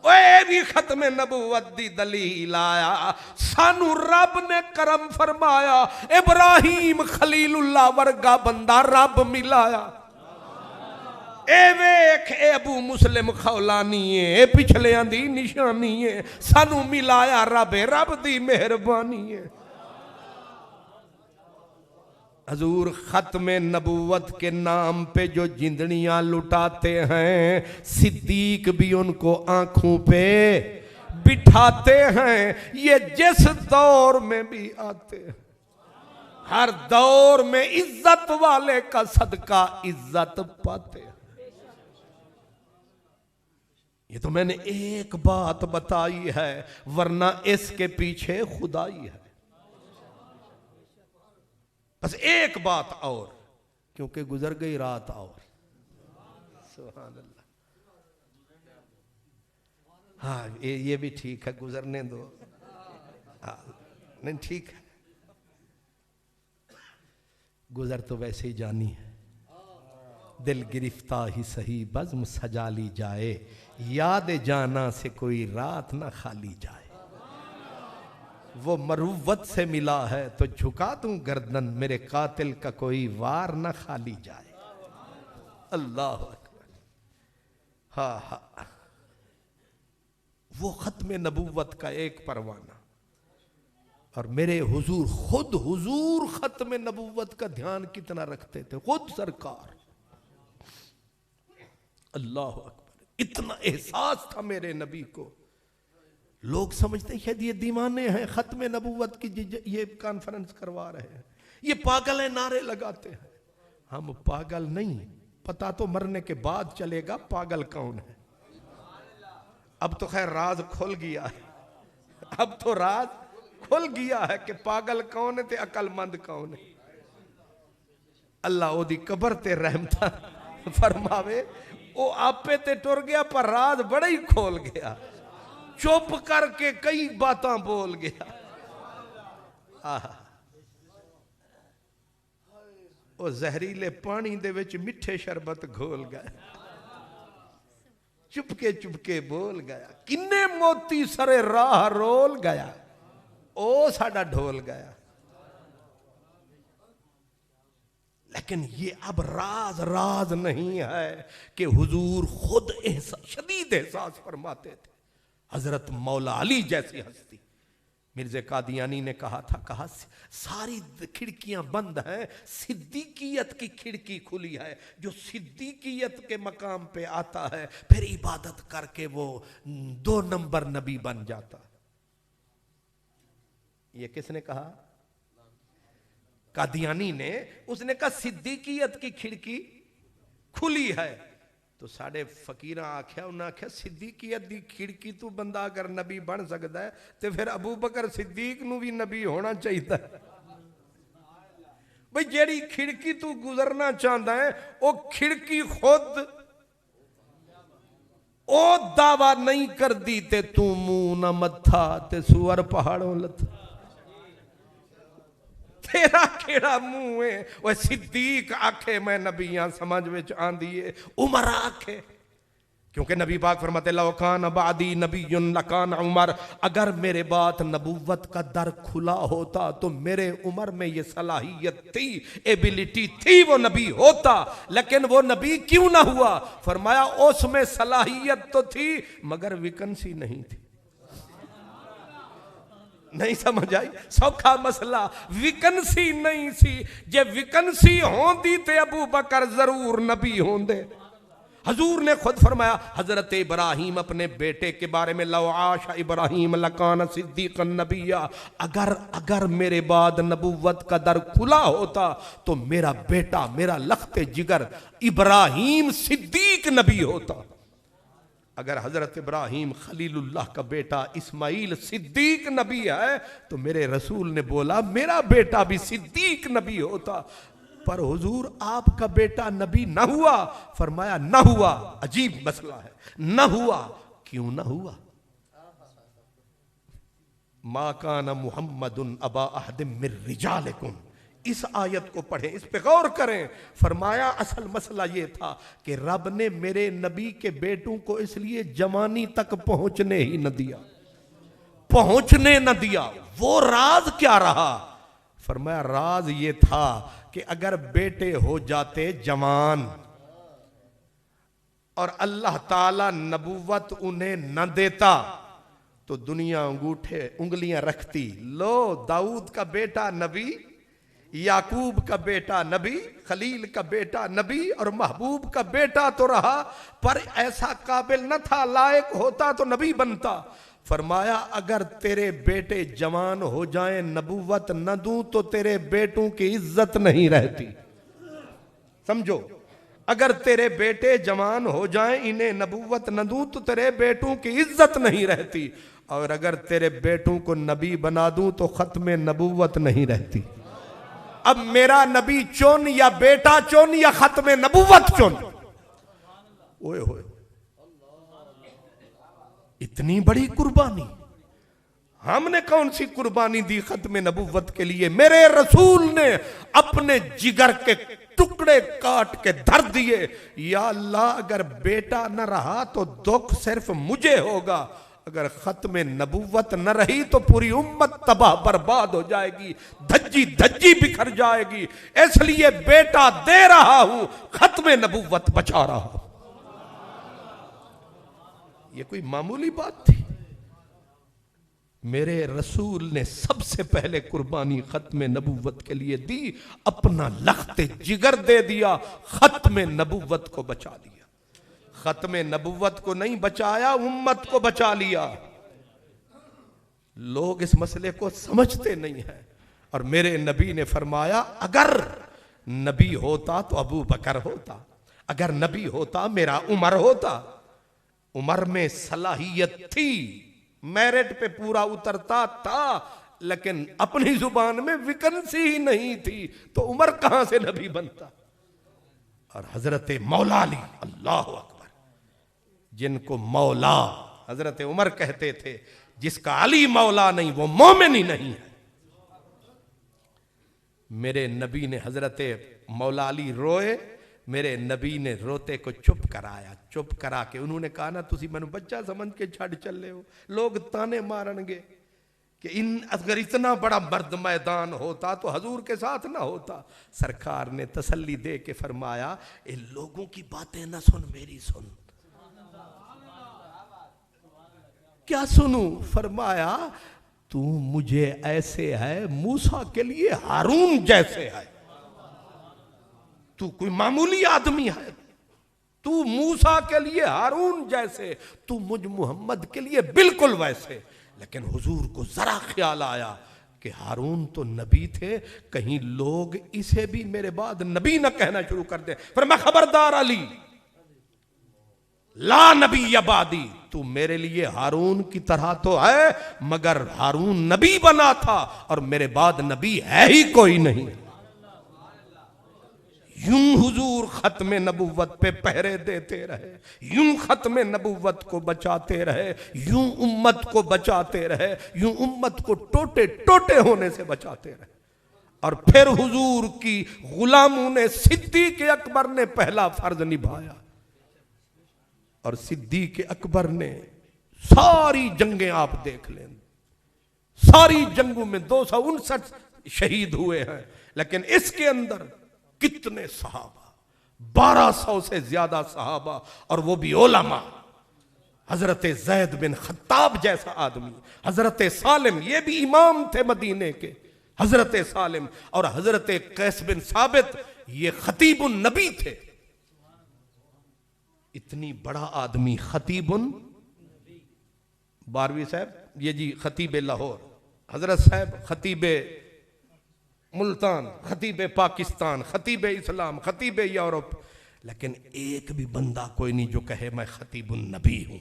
اے بھی ختم نبوت دی دلیل آیا، سانو رب نے کرم فرمایا، ابراہیم خلیل اللہ ورگا بندہ رب ملایا۔ اے ویکھ اے ابو مسلم خولانی اے پچھلیاں دی نشانی ہے، سانو ملایا رب، رب دی مہربانی ہے۔ حضور ختم نبوت کے نام پہ جو جندڑیاں لٹاتے ہیں، صدیق بھی ان کو آنکھوں پہ بٹھاتے ہیں۔ یہ جس دور میں بھی آتے ہیں، ہر دور میں عزت والے کا صدقہ عزت پاتے ہیں۔ یہ تو میں نے ایک بات بتائی ہے، ورنہ اس کے پیچھے خدائی ہے۔ بس ایک بات اور، کیونکہ گزر گئی رات اور، سبحان اللہ۔ ہاں یہ بھی ٹھیک ہے، گزرنے دو، نہیں ٹھیک ہے، گزر تو ویسے ہی جانی ہے۔ دل گرفتہ ہی سہی بزم سجا لی جائے، یاد جانا سے کوئی رات نہ خالی جائے۔ وہ مروت سے ملا ہے تو جھکا دوں گردن، میرے قاتل کا کوئی وار نہ خالی جائے۔ اللہ اکبر۔ ہاں ہاں، وہ ختم نبوت کا ایک پروانہ، اور میرے حضور خود حضور ختم نبوت کا دھیان کتنا رکھتے تھے، خود سرکار، اللہ اکبر، اتنا احساس تھا میرے نبی کو۔ لوگ سمجھتے ہیں شاید یہ دیوانے ہیں، ختم نبوت کی یہ کانفرنس کروا رہے ہیں، یہ پاگل ہیں، نعرے لگاتے ہیں۔ ہم پاگل نہیں، پتہ تو مرنے کے بعد چلے گا پاگل کون ہے۔ اب تو خیر راز کھل گیا ہے، اب تو راز کھل گیا ہے کہ پاگل کون ہے تے عقل مند کون ہے۔ اللہ او دی قبر تے رحمتہ فرماوے، او آپے تے ٹر گیا پر راز بڑا ہی کھول گیا، چپ کر کے کئی باتاں بول گیا۔ او زہریلے پانی دے وچ مٹھے شربت گھول گیا، چپکے بول گیا، کنے موتی سرے راہ رول گیا، او ساڈا ڈھول گیا۔ لیکن یہ اب راز نہیں ہے کہ حضور خود شدید احساس فرماتے تھے۔ حضرت مولا علی جیسی ہستی، مرزا قادیانی نے کہا ساری کھڑکیاں بند ہیں، صدیقیت کی کھڑکی کھلی ہے، جو صدیقیت کے مقام پہ آتا ہے پھر عبادت کر کے وہ 2 نمبر نبی بن جاتا۔ یہ کس نے کہا؟ قادیانی نے۔ اس نے کہا صدیقیت کی کھڑکی کھلی ہے، تو ساڑھے فقیرہ آکھیا، انہاں آکھیا صدیقیت دی کھڑکی تو بندہ اگر نبی بن سکتا ہے تو پھر ابو بکر صدیق نو بھی نبی ہونا چاہیتا ہے۔ بھئی جیڑی کھڑکی تو گزرنا چاہتا ہے وہ کھڑکی خود او دعویٰ نہیں کر دی تے تو منہ نہ متھا تے سور پہاڑوں لتھا۔ تیرا کیڑا منہ ہے؟ وہ صدیق آکھے میں نبیاں سمجھ وچ آن دیئے، عمر آکھے، کیونکہ نبی پاک فرماتے لو کان بعدی نبی لکان عمر، اگر میرے بعد نبوت کا در کھلا ہوتا تو میرے عمر میں یہ صلاحیت تھی، ایبیلٹی تھی، وہ نبی ہوتا، لیکن وہ نبی کیوں نہ ہوا؟ فرمایا اس میں صلاحیت تو تھی مگر ویکنسی نہیں تھی۔ نہیں سمجھ آئی؟ سوکھا مسئلہ، ویکنسی نہیں سی، جے ویکنسی ہون دی تے ابو بکر ضرور نبی ہون دے۔ حضور نے خود فرمایا، حضرت ابراہیم اپنے بیٹے کے بارے میں لو عاش ابراہیم لکان صدیقا نبیہ، اگر میرے بعد نبوت کا در کھلا ہوتا تو میرا بیٹا، میرا لخت جگر ابراہیم صدیق نبی ہوتا۔ اگر حضرت ابراہیم خلیل اللہ کا بیٹا اسماعیل صدیق نبی ہے تو میرے رسول نے بولا میرا بیٹا بھی صدیق نبی ہوتا، پر حضور آپ کا بیٹا نبی نہ ہوا۔ فرمایا نہ ہوا، عجیب مسئلہ ہے، نہ ہوا، کیوں نہ ہوا؟ ما کان محمد ابا احد من رجالکم، اس آیت کو پڑھیں، اس پہ غور کریں۔ فرمایا اصل مسئلہ یہ تھا کہ رب نے میرے نبی کے بیٹوں کو اس لیے جوانی تک پہنچنے ہی نہ دیا، پہنچنے نہ دیا۔ وہ راز کیا رہا؟ فرمایا راز یہ تھا کہ اگر بیٹے ہو جاتے جوان اور اللہ تعالی نبوت انہیں نہ دیتا تو دنیا انگلیاں رکھتی، لو داؤد کا بیٹا نبی، یعقوب کا بیٹا نبی، خلیل کا بیٹا نبی، اور محبوب کا بیٹا تو رہا پر ایسا قابل نہ تھا، لائق ہوتا تو نبی بنتا۔ فرمایا اگر تیرے بیٹے جوان ہو جائیں نبوت نہ دوں تو تیرے بیٹوں کی عزت نہیں رہتی۔ سمجھو، اگر تیرے بیٹے جوان ہو جائیں انہیں نبوت نہ دوں تو تیرے بیٹوں کی عزت نہیں رہتی، اور اگر تیرے بیٹوں کو نبی بنا دوں تو ختم نبوت نہیں رہتی۔ اب میرا نبی چن یا بیٹا چن یا ختم نبوت چن۔ اوئے ہوئے، اتنی بڑی قربانی ہم نے کون سی قربانی دی ختم نبوت کے لیے؟ میرے رسول نے اپنے جگر کے ٹکڑے کاٹ کے دھر دیے، یا اللہ اگر بیٹا نہ رہا تو دکھ صرف مجھے ہوگا، اگر ختم نبوت نہ رہی تو پوری امت تباہ برباد ہو جائے گی، دھجی بکھر جائے گی، اس لیے بیٹا دے رہا ہوں، ختم نبوت بچا رہا ہوں۔ یہ کوئی معمولی بات تھی؟ میرے رسول نے سب سے پہلے قربانی ختم نبوت کے لیے دی، اپنا لخت جگر دے دیا، ختم نبوت کو بچا لیا۔ ختم نبوت کو نہیں بچایا، امت کو بچا لیا۔ لوگ اس مسئلے کو سمجھتے نہیں ہیں، اور میرے نبی نے فرمایا اگر نبی ہوتا تو ابو بکر ہوتا، اگر نبی ہوتا میرا عمر ہوتا۔ عمر میں صلاحیت تھی، میرٹ پہ پورا اترتا تھا، لیکن اپنی زبان میں ویکنسی ہی نہیں تھی، تو عمر کہاں سے نبی بنتا؟ اور حضرت مولا علی، اللہ اکبر، جن کو مولا حضرت عمر کہتے تھے، جس کا علی مولا نہیں وہ مومن ہی نہیں ہے۔ میرے نبی نے حضرت مولا علی روئے، میرے نبی نے روتے کو چپ کرایا، چپ کرا کے انہوں نے کہا نا تسی میں بچہ سمجھ کے چھڑ چلے ہو، لوگ تانے مارن گے کہ اگر اتنا بڑا مرد میدان ہوتا تو حضور کے ساتھ نہ ہوتا۔ سرکار نے تسلی دے کے فرمایا ان لوگوں کی باتیں نہ سن، میری سن۔ کیا سنوں؟ فرمایا تو مجھے ایسے ہے موسیٰ کے لیے ہارون جیسے ہے، تو کوئی معمولی آدمی ہے، تو موسیٰ کے لیے ہارون جیسے، تو مجھ محمد کے لیے بالکل ویسے۔ لیکن حضور کو ذرا خیال آیا کہ ہارون تو نبی تھے، کہیں لوگ اسے بھی میرے بعد نبی نہ کہنا شروع کر دیں۔ فرمایا خبردار علی، لا نبی بعدی، تو میرے لیے ہارون کی طرح تو ہے، مگر ہارون نبی بنا تھا اور میرے بعد نبی ہے ہی کوئی نہیں۔ یوں حضور ختم نبوت پہ پہرے دیتے رہے، یوں ختم نبوت کو بچاتے رہے، یوں امت کو بچاتے رہے، یوں امت کو ٹوٹے ٹوٹے ہونے سے بچاتے رہے۔ اور پھر حضور کی غلاموں نے صدیق اکبر نے پہلا فرض نبھایا، اور صدیق اکبر نے ساری جنگیں آپ دیکھ لیں، ساری جنگوں میں 259 شہید ہوئے ہیں، لیکن اس کے اندر کتنے صحابہ، 1200 سے زیادہ صحابہ، اور وہ بھی علماء۔ حضرت زید بن خطاب جیسا آدمی، حضرت سالم، یہ بھی امام تھے مدینے کے، حضرت سالم، اور حضرت قیس بن ثابت، یہ خطیب النبی تھے۔ اتنی بڑا آدمی خطیب باروی صاحب، یہ جی خطیب لاہور، حضرت صاحب خطیب ملتان، خطیب پاکستان، خطیب اسلام، خطیب یورپ، لیکن ایک بھی بندہ کوئی نہیں جو کہے میں خطیب النبی ہوں۔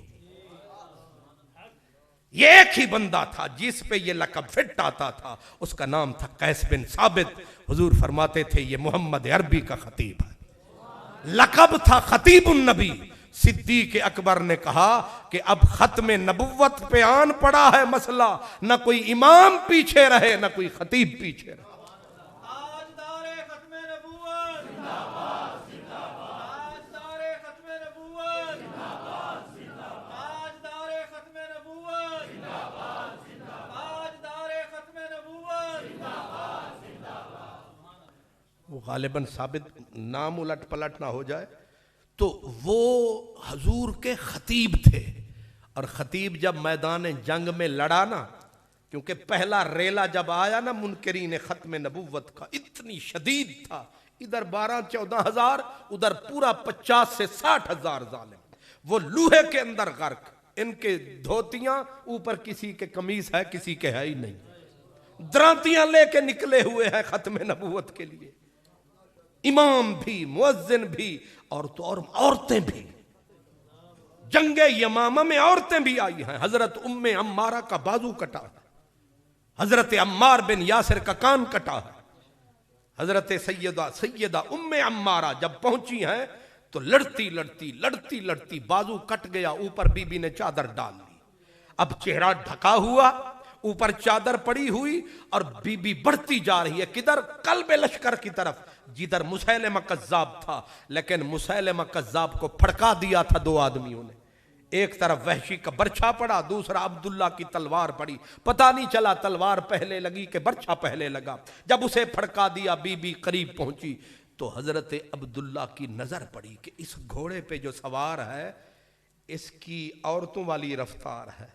یہ ایک ہی بندہ تھا جس پہ یہ لقب فٹ آتا تھا، اس کا نام تھا قیس بن ثابت۔ حضور فرماتے تھے یہ محمد عربی کا خطیب ہے، لقب تھا خطیب النبی۔ صدیق اکبر نے کہا کہ اب ختم نبوت پہ آن پڑا ہے مسئلہ، نہ کوئی امام پیچھے رہے نہ کوئی خطیب پیچھے رہے۔ وہ غالباً ثابت نام الٹ پلٹ نہ ہو جائے، تو وہ حضور کے خطیب تھے، اور خطیب جب میدان جنگ میں لڑا نا، کیونکہ پہلا ریلا جب آیا نا منکرین ختم نبوت کا، اتنی شدید تھا، ادھر 12-14 ہزار، ادھر پورا 50 سے 60 ہزار ظالم، وہ لوہے کے اندر غرق، ان کے دھوتیاں اوپر کسی کے قمیص ہے کسی کے ہے ہی نہیں، درانتیاں لے کے نکلے ہوئے ہیں ختم نبوت کے لیے، امام بھی، مؤذن بھی، اور تو اور عورتیں بھی۔ جنگ یمامہ میں عورتیں بھی آئی ہیں، حضرت ام عمارہ کا بازو کٹا ہے، حضرت عمار بن یاسر کا کان کٹا ہے، حضرت سیدہ ام عمارہ جب پہنچی ہیں تو لڑتی بازو کٹ گیا، اوپر بی بی نے چادر ڈال لی، اب چہرہ ڈھکا ہوا، اوپر چادر پڑی ہوئی، اور بی بی بڑھتی جا رہی ہے کدھر؟ قلب لشکر کی طرف، جدھر مسیلمہ کذاب تھا، لیکن مسیلمہ کذاب کو پھڑکا دیا تھا دو آدمیوں نے، ایک طرف وحشی کا برچھا پڑا، دوسرا عبداللہ کی تلوار پڑی، پتہ نہیں چلا تلوار پہلے لگی کہ برچھا پہلے لگا۔ جب اسے پھڑکا دیا، بی بی قریب پہنچی تو حضرت عبداللہ کی نظر پڑی کہ اس گھوڑے پہ جو سوار ہے اس کی عورتوں والی رفتار ہے،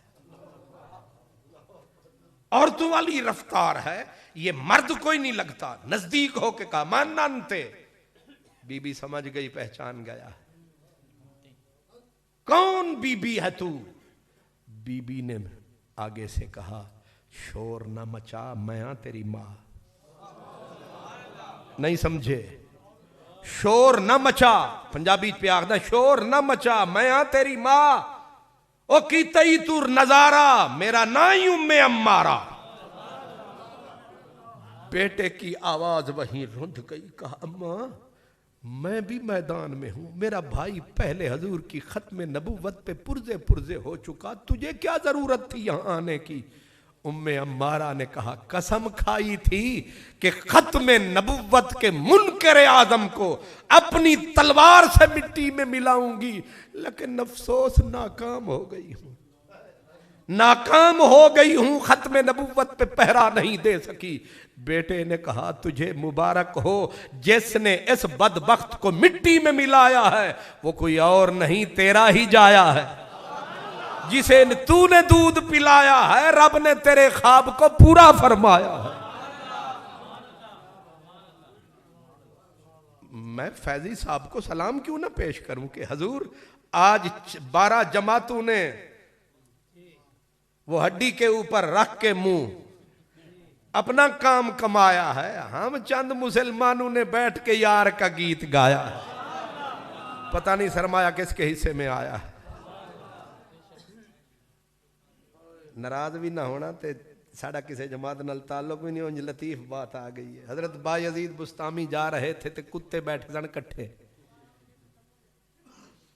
عورتوں والی رفتار ہے، یہ مرد کوئی نہیں لگتا. نزدیک ہو کے کہا مان نانتے. بی بی سمجھ گئی، پہچان گیا. کون بی بی ہے تو؟ بی بی نے آگے سے کہا شور نہ مچا، میں ہاں تیری ماں. نہیں سمجھے؟ شور نہ مچا، پنجابی پہ آخدا شور نہ مچا، میں ہاں تیری ماں. او کی تئی تور نظارہ، میرا نائی امارا. بیٹے کی آواز وہیں رند گئی. کہا اماں میں بھی میدان میں ہوں، میرا بھائی پہلے حضور کی ختم نبوت پہ پرزے پرزے ہو چکا، تجھے کیا ضرورت تھی یہاں آنے کی؟ عمارہ نے کہا قسم کھائی تھی کہ ختم نبوت کے منکر اعظم کو اپنی تلوار سے مٹی میں ملاؤں گی، لیکن افسوس ناکام ہو گئی ہوں. ناکام ہو گئی ہوں، ختم نبوت پہ پہرا نہیں دے سکی. بیٹے نے کہا تجھے مبارک ہو، جس نے اس بدبخت کو مٹی میں ملایا ہے وہ کوئی اور نہیں تیرا ہی جایا ہے. جسے تو نے دودھ پلایا ہے رب نے تیرے خواب کو پورا فرمایا ہے. میں فیضی صاحب کو سلام کیوں نہ پیش کروں کہ حضور آج 12 جماعتوں نے وہ ہڈی کے اوپر رکھ کے منہ اپنا کام کمایا ہے، ہم چند مسلمانوں نے بیٹھ کے یار کا گیت گایا ہے. پتہ نہیں سرمایہ کس کے حصے میں آیا ہے. ناراض بھی نہ ہونا تے ساڑا کسی جماعت نال تعلق بھی نہیں، انج لطیف بات آ گئی ہے. حضرت بایزید بستامی جا رہے تھے تے کتے بیٹھے سن کٹھے،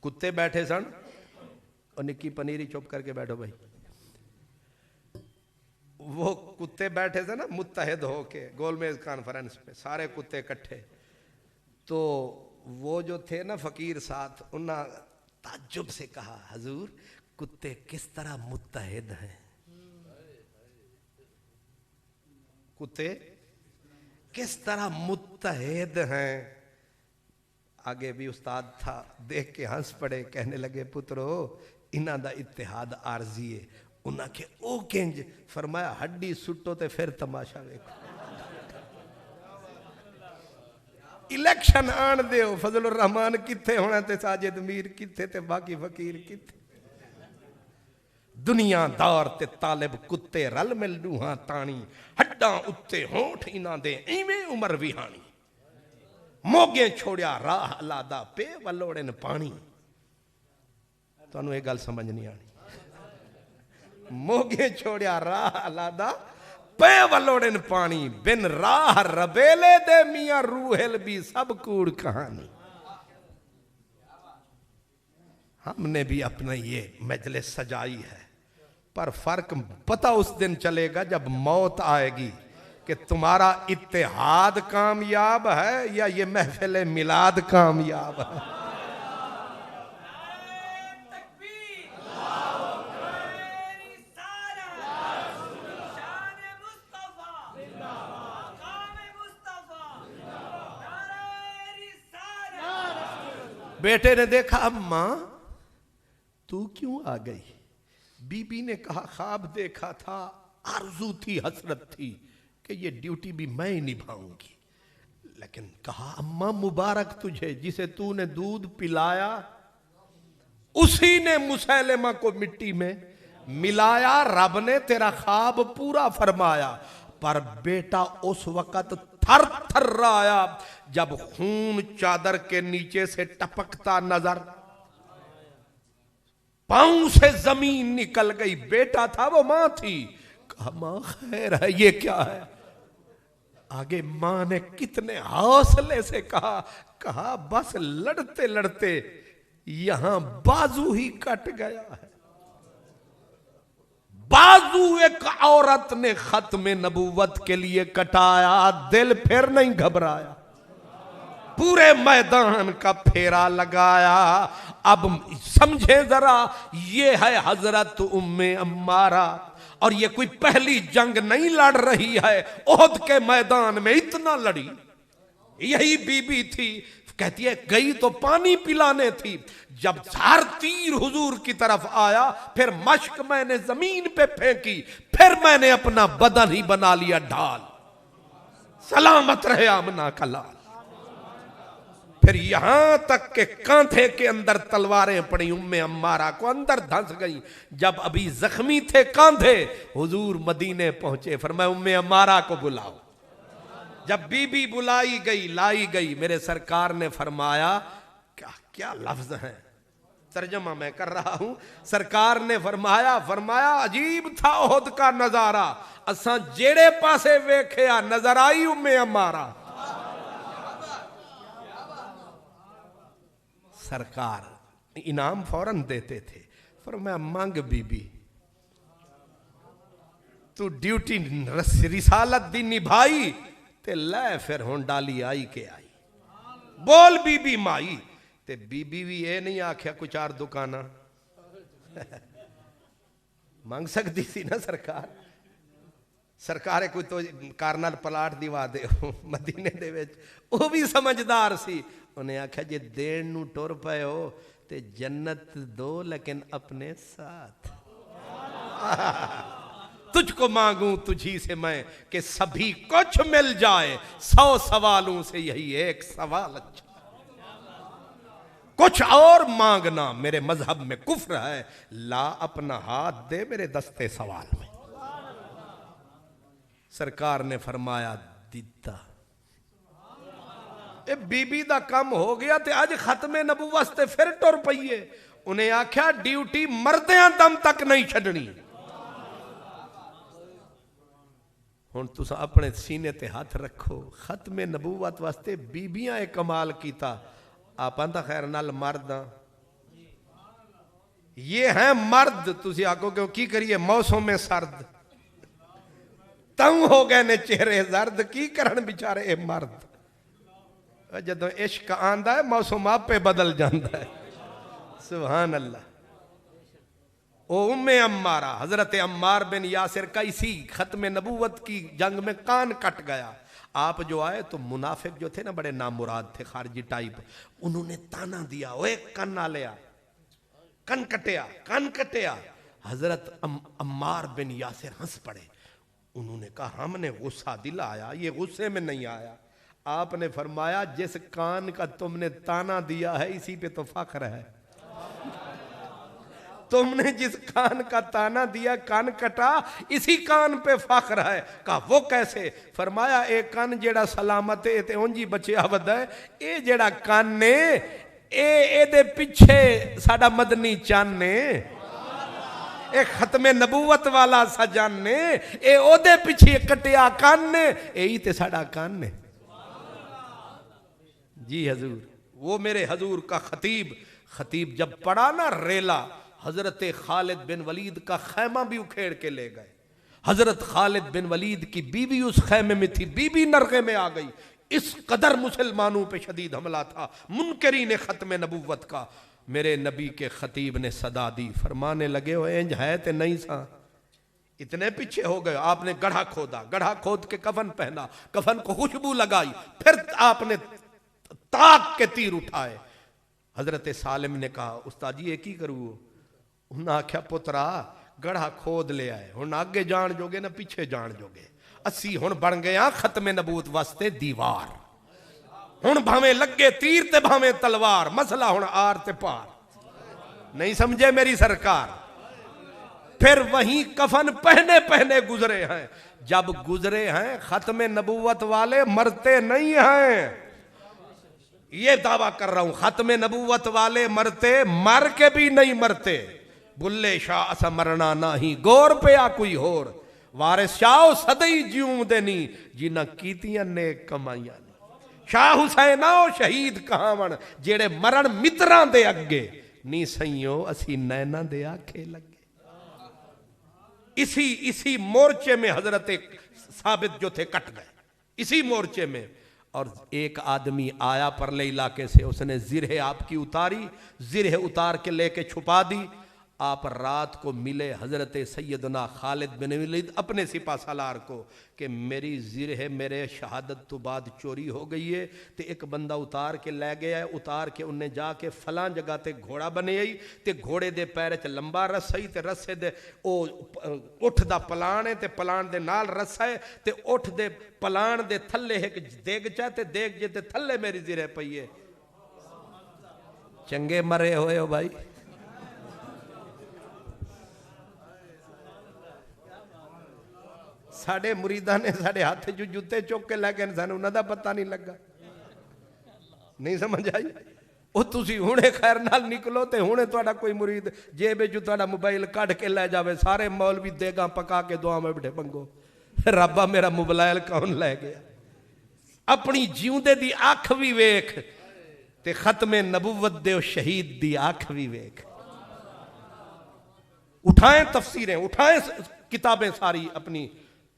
کتے بیٹھے سن. اور نکی پنیری چپ کر کے بیٹھو بھائی. وہ کتے بیٹھے تھے نا متحد ہو کے گول میز کانفرنس پہ، سارے کتے کٹھے. تو وہ جو تھے نا فقیر ساتھ، انہاں تعجب سے کہا حضور کتے کس طرح متحد ہیں؟ کتے کس طرح متحد ہیں؟ آگے بھی استاد تھا، دیکھ کے ہنس پڑے، کہنے لگے پترو انہاں دا اتحاد عارضی ہے. انہاں کے او کنج فرمایا ہڈی سٹو تے پھر تماشا ویکھو. الیکشن آن دیو، فضل الرحمان کتھے ہونا تے ساجد میر کتھے تے باقی فقیر کتھے. دنیا دار تے طالب کتے رل مل ڈوہاں تانی، ہڈاں اتے ہونٹ انہاں دے ایویں عمر ویہانی. موگیں چھوڑیا راہ لادا پے ولوڑن پانی. تو انہوں ایک گل سمجھ نہیں آنی. موگیں چھوڑیا راہ لادا پے ولوڑن پانی، بن راہ ربیلے دے میاں روحل بھی سب کوڑ کہانی. ہم نے بھی اپنا یہ مجلس سجائی ہے، پر فرق پتہ اس دن چلے گا جب موت آئے گی کہ تمہارا اتحاد کامیاب ہے یا یہ محفل میلاد کامیاب ہے. بیٹے نے دیکھا اماں تو کیوں آ گئی؟ بی بی نے کہا خواب دیکھا تھا، آرزو تھی، حسرت تھی کہ یہ ڈیوٹی بھی میں ہی نبھاؤں گی. لیکن کہا اماں مبارک تجھے، جسے تو نے دودھ پلایا اسی نے مسیلمہ کو مٹی میں ملایا. رب نے تیرا خواب پورا فرمایا. پر بیٹا اس وقت تھر تھر آیا جب خون چادر کے نیچے سے ٹپکتا نظر، پاؤں سے زمین نکل گئی. بیٹا تھا وہ ماں تھی. کہا ماں خیر ہے، یہ کیا ہے؟ آگے ماں نے کتنے حوصلے سے کہا بس لڑتے لڑتے یہاں بازو ہی کٹ گیا ہے. بازو ایک عورت نے ختم نبوت کے لیے کٹایا، دل پھر نہیں گھبرایا. پورے میدان کا پھیرا لگایا. اب سمجھے ذرا، یہ ہے حضرت عمارہ، اور یہ کوئی پہلی جنگ نہیں لڑ رہی ہے. احد کے میدان میں اتنا لڑی. یہی بی بی تھی کہتی ہے گئی تو پانی پلانے تھی، جب ہر تیر حضور کی طرف آیا پھر مشک میں نے زمین پہ پھینکی، پھر میں نے اپنا بدن ہی بنا لیا ڈھال، سلامت رہے آمنہ کا لال۔ پھر یہاں تک کہ کاندھے کے اندر تلواریں پڑی ام عمارہ کو، اندر دھنس گئی۔ جب ابھی زخمی تھے کاندھے، حضور مدینے پہنچے، فرمایا ام عمارہ کو بلاؤ۔ جب بی بی بلائی گئی، لائی گئی، میرے سرکار نے فرمایا، کیا لفظ ہیں، ترجمہ میں کر رہا ہوں، سرکار نے فرمایا عجیب تھا احد کا نظارہ، اساں جیڑے پاسے ویکھیا نظر آئی ام عمارہ۔ سرکار انعام فوراً دیتے تھے، فرمایا مانگ بی بی، تو ڈیوٹی رسالت دی نبھائی تے لے پھر ہون ڈالی آئی کے آئی، بول بی بی مائی تے بی بی بھی اے نہیں آکھیا کچھ آر دکانہ مانگ سکتی تھی نا سرکار، سرکارے کوئی تو کارنل پلاٹ دیوا دے مدینے دے وچ، وہ بھی سمجھدار سی، انہیں آکھا جے دین نو ٹور پائے ہو تے جنت دو لیکن اپنے ساتھ، تجھ کو مانگوں تجھی سے میں کہ سبھی کچھ مل جائے، 100 سوالوں سے یہی ایک سوال اچھا، کچھ اور مانگنا میرے مذہب میں کفر ہے، لا اپنا ہاتھ دے میرے دستے سوال میں۔ سرکار نے فرمایا دیتا، اے بی بی دا کم ہو گیا تے آج ختم نبوت تے پھر ٹر پئیے، انہیں آکھیا ڈیوٹی مردیاں دم تک نہیں چھڑنی۔ ہن تسا اپنے سینے تے ہاتھ رکھو، ختم نبوت واسطے بیبیاں ایک کمال کیتا، آپ انتا خیر نال مرداں، یہ ہیں مرد، تسی آگو کہ کی کریے موسم میں سرد، تنگ ہو گئے نے چہرے زرد، کی کرن بیچارے اے مرد، جدو عشق آندہ ہے موسم آپ پہ بدل جاندہ ہے، سبحان اللہ۔ او ام عمارہ، حضرت عمار بن یاسر کا اسی ختم نبوت کی جنگ میں کان کٹ گیا، آپ جو آئے تو منافق جو تھے نا بڑے نامراد تھے، خارجی ٹائپ، انہوں نے تانا دیا، وہ ایک کن نہ لیا، کن کٹیا، حضرت عمار بن یاسر ہنس پڑے، انہوں نے کہا ہم نے غصہ دلایا، یہ غصے میں نہیں آیا، آپ نے فرمایا جس کان کا تم نے تانا دیا ہے اسی پہ تو فخر ہے، تم نے جس کان کا تانا دیا کان کٹا اسی کان پہ فخر ہے، کہا وہ کیسے، فرمایا ایک کان جیڑا سلامت ہے تے انجی بچے آبد ہے، اے جیڑا کان نے اے دے پچھے ساڑا مدنی چان نے، اے ختم نبوت والا سجان نے، اے او دے پچھے کٹیا کان نے، اے ہی تے ساڑا کان نے۔ جی حضور، وہ میرے حضور کا خطیب جب پڑھا نا ریلا، حضرت خالد بن ولید کا خیمہ بھی اکھیڑ کے لے گئے، حضرت خالد بن ولید کی بیوی اس خیمے میں تھی، بیوی نرغے میں آ گئی، اس قدر مسلمانوں پہ شدید حملہ تھا، منکرین ختم نبوت کا، میرے نبی کے خطیب نے صدا دی، فرمانے لگے ہو انج ہے تے نہیں سا، اتنے پیچھے ہو گئے، آپ نے گڑھا کھودا، گڑھا کھود کے کفن پہنا، کفن کو خوشبو لگائی، پھر آپ نے تاک کے تیر اٹھائے، حضرت سالم نے کہا استاد جی یہ کی کروں، انہوں نے آکھیا پترا گڑھا کھود لے آئے، ہن آگے جان جو گے نا پیچھے جان جو گے، اسی ہن بن گیا ختم نبوت واسطے دیوار، ہن بھامے لگے تیر تے بھامے تلوار، مسئلہ ہن آر تے پار، نہیں سمجھے میری سرکار، پھر وہیں کفن پہنے گزرے ہیں، جب گزرے ہیں ختم نبوت والے مرتے نہیں ہیں، یہ دعویٰ کر رہا ہوں ختم نبوت والے مرتے مر کے بھی نہیں مرتے، بلے شاہ اسا مرنا نہ ہی گور پہ آ کوئی ہور، وارث شاہ صدی جیوں دینی جنہ کیتیاں نیک کمائیاں نہیں، شاہ حسین آؤ شہید کہاون جیڑے مرن متران دے اگے نی سیوں اسی نینا دے آکھے لگے، اسی مورچے میں حضرت ثابت جو تھے کٹ گئے، اسی مورچے میں، اور ایک آدمی آیا پرلے علاقے سے، اس نے زرہ آپ کی اتاری، زرہ اتار کے لے کے چھپا دی، آپ رات کو ملے حضرت سیدنا خالد بن ولید اپنے سپہ سالار کو کہ میری زیر ہے میرے شہادت تو بعد چوری ہو گئی ہے تے ایک بندہ اتار کے لے گیا ہے، اتار کے انہیں جا کے فلاں جگہ تے گھوڑا بنے آئی تے گھوڑے دے پیر چ لمبا رسا ہی تے رسے دے او اٹھ دا پلان ہے تے پلان دے نال رسا ہے تے اٹھ دے پلان دے تھلے ایک دیگ چاہ تے دیگ جے تے تھلے میری زیر پئی ہے۔ چنگے مرے ہوئے ہو بھائی، ساڑے مریدان نے ساڑے ہاتھ جو جوتے چوک کے لے گئے انسان انہوں دا پتہ نہیں لگا، نہیں سمجھ آئی۔ وہ تسی ہونے خیر نال نکلو تے ہونے توڑا کوئی مرید جیبے جو توڑا موبائل کاڑ کے لے جاوے سارے مولوی دیگاں پکا کے دعا میں بڑھے بنگو ربا میرا موبائل کون لے گیا۔ اپنی جیوں دے دی آنکھ بھی ویکھ تے ختم نبوت دے و شہید دی آنکھ بھی ویکھ۔ اٹھائیں تفسیریں، اٹھائیں کتابیں ساری اپنی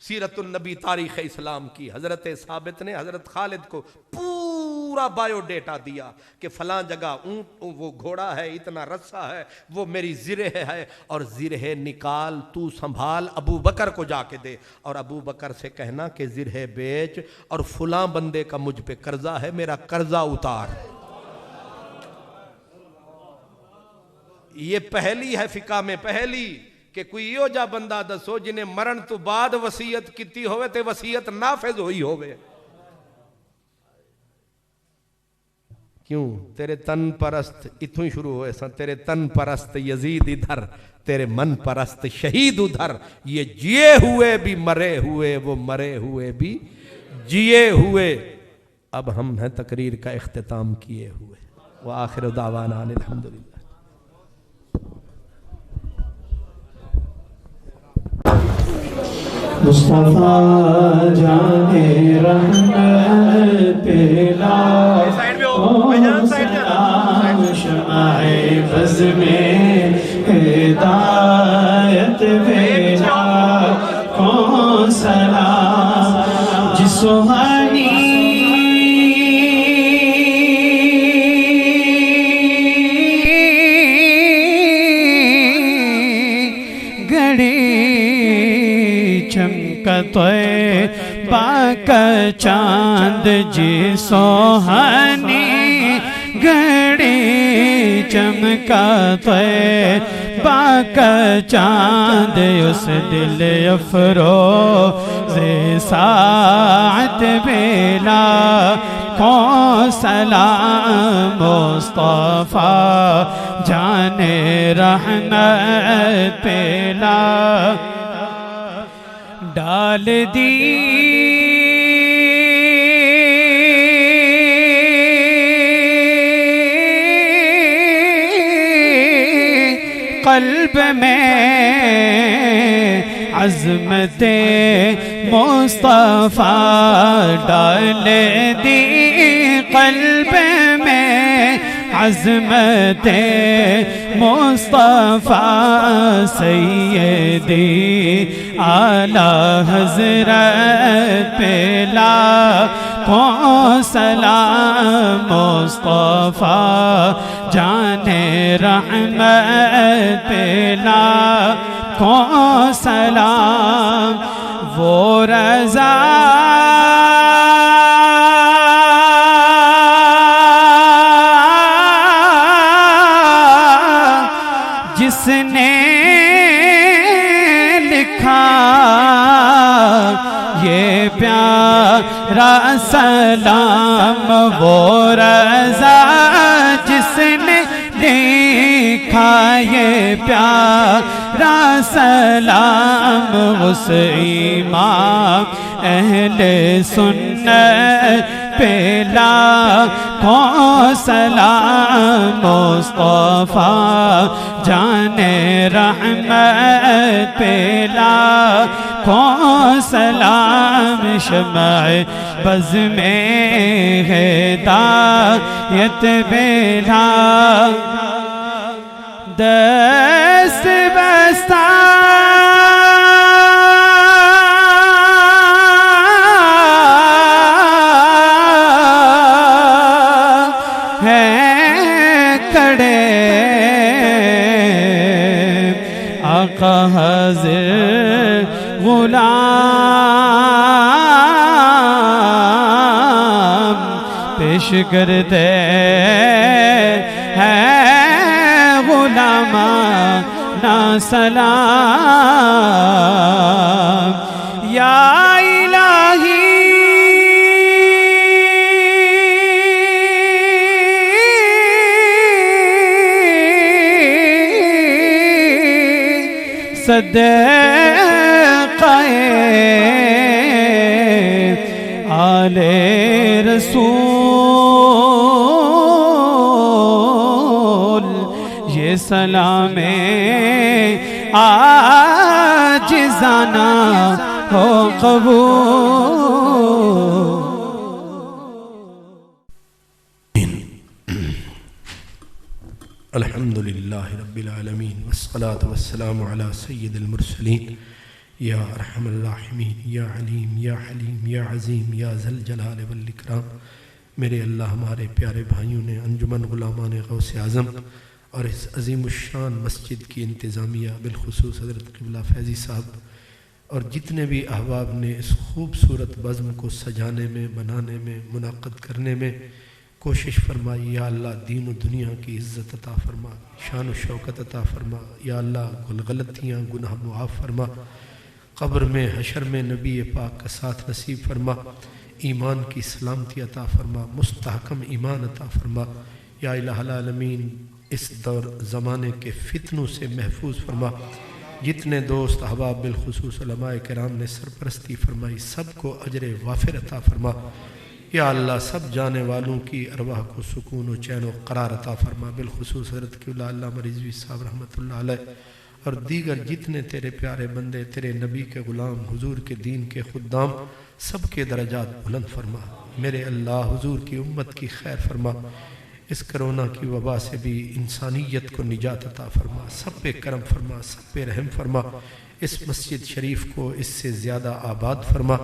سیرت النبی تاریخ اسلام کی۔ حضرت ثابت نے حضرت خالد کو پورا بایو ڈیٹا دیا کہ فلاں جگہ وہ گھوڑا ہے، اتنا رسا ہے، وہ میری زرہ ہے اور زرہ نکال تو سنبھال ابو بکر کو جا کے دے اور ابو بکر سے کہنا کہ زرہ بیچ اور فلاں بندے کا مجھ پہ قرضہ ہے میرا قرضہ اتار۔ یہ پہلی ہے فقہ میں پہلی کہ کوئی یہ جا بندہ دسو جنہیں مرن تو بعد وصیت کیتی ہوئے تے وصیت نافذ ہوئی ہوئے۔ کیوں؟ تیرے تن پرست اتھوں ہی شروع ہوئے سن، تیرے تن پرست یزید ادھر، تیرے من پرست شہید ادھر، یہ جیے ہوئے بھی مرے ہوئے، وہ مرے ہوئے بھی جیے ہوئے۔ اب ہم ہیں تقریر کا اختتام کیے ہوئے۔ وآخر دعوانا الحمدللہ۔ مصطفیٰ جانے رحمت پلا سلام شمع بز میں ہدایت بھیجا کون سلام جس سہانی طیبہ کا چاند جی سوہانی گھڑی چمکا طیبہ کا چاند اس دل افروز ساعت بلا کو سلام مصطفیٰ جان رحمت پلا ڈال دی قلب میں عظمت مصطفیٰ ڈال دی قلب میں عظمت مصطفیٰ سیدی اعلیٰ حضرت پلا کو سلام مصطفیٰ جان رحمت پلا کو سلام وہ رضا جس نے لکھا یہ پیارا سلام وہ رضا جس نے لکھا یہ پیارا سلام اس امام اہل سنت پلا کو سلام مصطفیٰ جان رحمت پلا کو سلام شمع بز میں ہدایت بلا دست بستہ آقا حاضر غلام پیش کرتے ہیں غلامانہ سلام یا صدقہ آل رسول یہ سلام عاجزانہ ہو قبول. الحمد للہ رب العالمین والصلاة والسلام علی سید المرسلین یا ارحم الراحمین یا علیم یا حلیم یا عظیم یا ذی الجلال والاکرام. میرے اللہ، ہمارے پیارے بھائیوں نے انجمن غلامان غوث اعظم اور اس عظیم الشان مسجد کی انتظامیہ بالخصوص حضرت قبلہ فیضی صاحب اور جتنے بھی احباب نے اس خوبصورت بزم کو سجانے میں، بنانے میں، منعقد کرنے میں کوشش فرمائی. یا اللہ دین و دنیا کی عزت عطا فرما، شان و شوکت عطا فرما. یا اللہ غلطیاں گناہ معاف فرما. قبر میں حشر میں نبی پاک کا ساتھ نصیب فرما. ایمان کی سلامتی عطا فرما، مستحکم ایمان عطا فرما. یا الہ العالمین اس دور زمانے کے فتنوں سے محفوظ فرما. جتنے دوست احباب بالخصوص علماء کرام نے سرپرستی فرمائی سب کو اجر وافر عطا فرما. یا اللہ سب جانے والوں کی ارواح کو سکون و چین و قرار عطا فرما. بالخصوص حضرت قبلہ علامہ رضوی صاحب رحمۃ اللہ علیہ اور دیگر جتنے تیرے پیارے بندے، تیرے نبی کے غلام، حضور کے دین کے خدام، سب کے درجات بلند فرما. میرے اللہ حضور کی امت کی خیر فرما. اس کرونا کی وبا سے بھی انسانیت کو نجات عطا فرما. سب پہ کرم فرما، سب پہ رحم فرما. اس مسجد شریف کو اس سے زیادہ آباد فرما.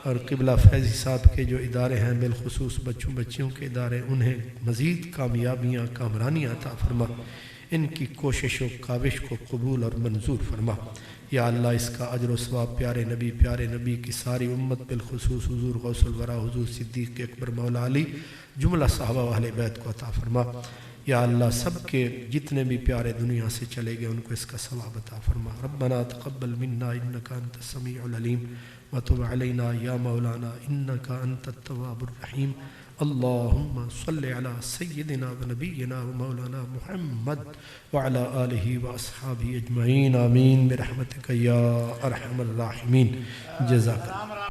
اور قبلہ فیضی صاحب کے جو ادارے ہیں بالخصوص بچیوں کے ادارے، انہیں مزید کامیابیاں، کامرانیاں عطا فرما. ان کی کوشش و کاوش کو قبول اور منظور فرما. یا اللہ اس کا اجر و ثواب پیارے نبی کی ساری امت بالخصوص حضور غوث الورا، حضور صدیق اکبر، مولا علی، جملہ صحابہ و اہل بیت کو عطا فرما. یا اللہ سب کے جتنے بھی پیارے دنیا سے چلے گئے ان کو اس کا ثواب عطا فرما. ربنا تقبل منا انک انت السمیع العلیم وتب علینا یا مولانا انک انت التواب الرحیم. اللہم صلی علی سیدنا و نبینا و مولانا محمد وعلی آلہ و اصحابہ اجمعین. آمین برحمتک یا ارحم الراحمین. جزاک اللہ.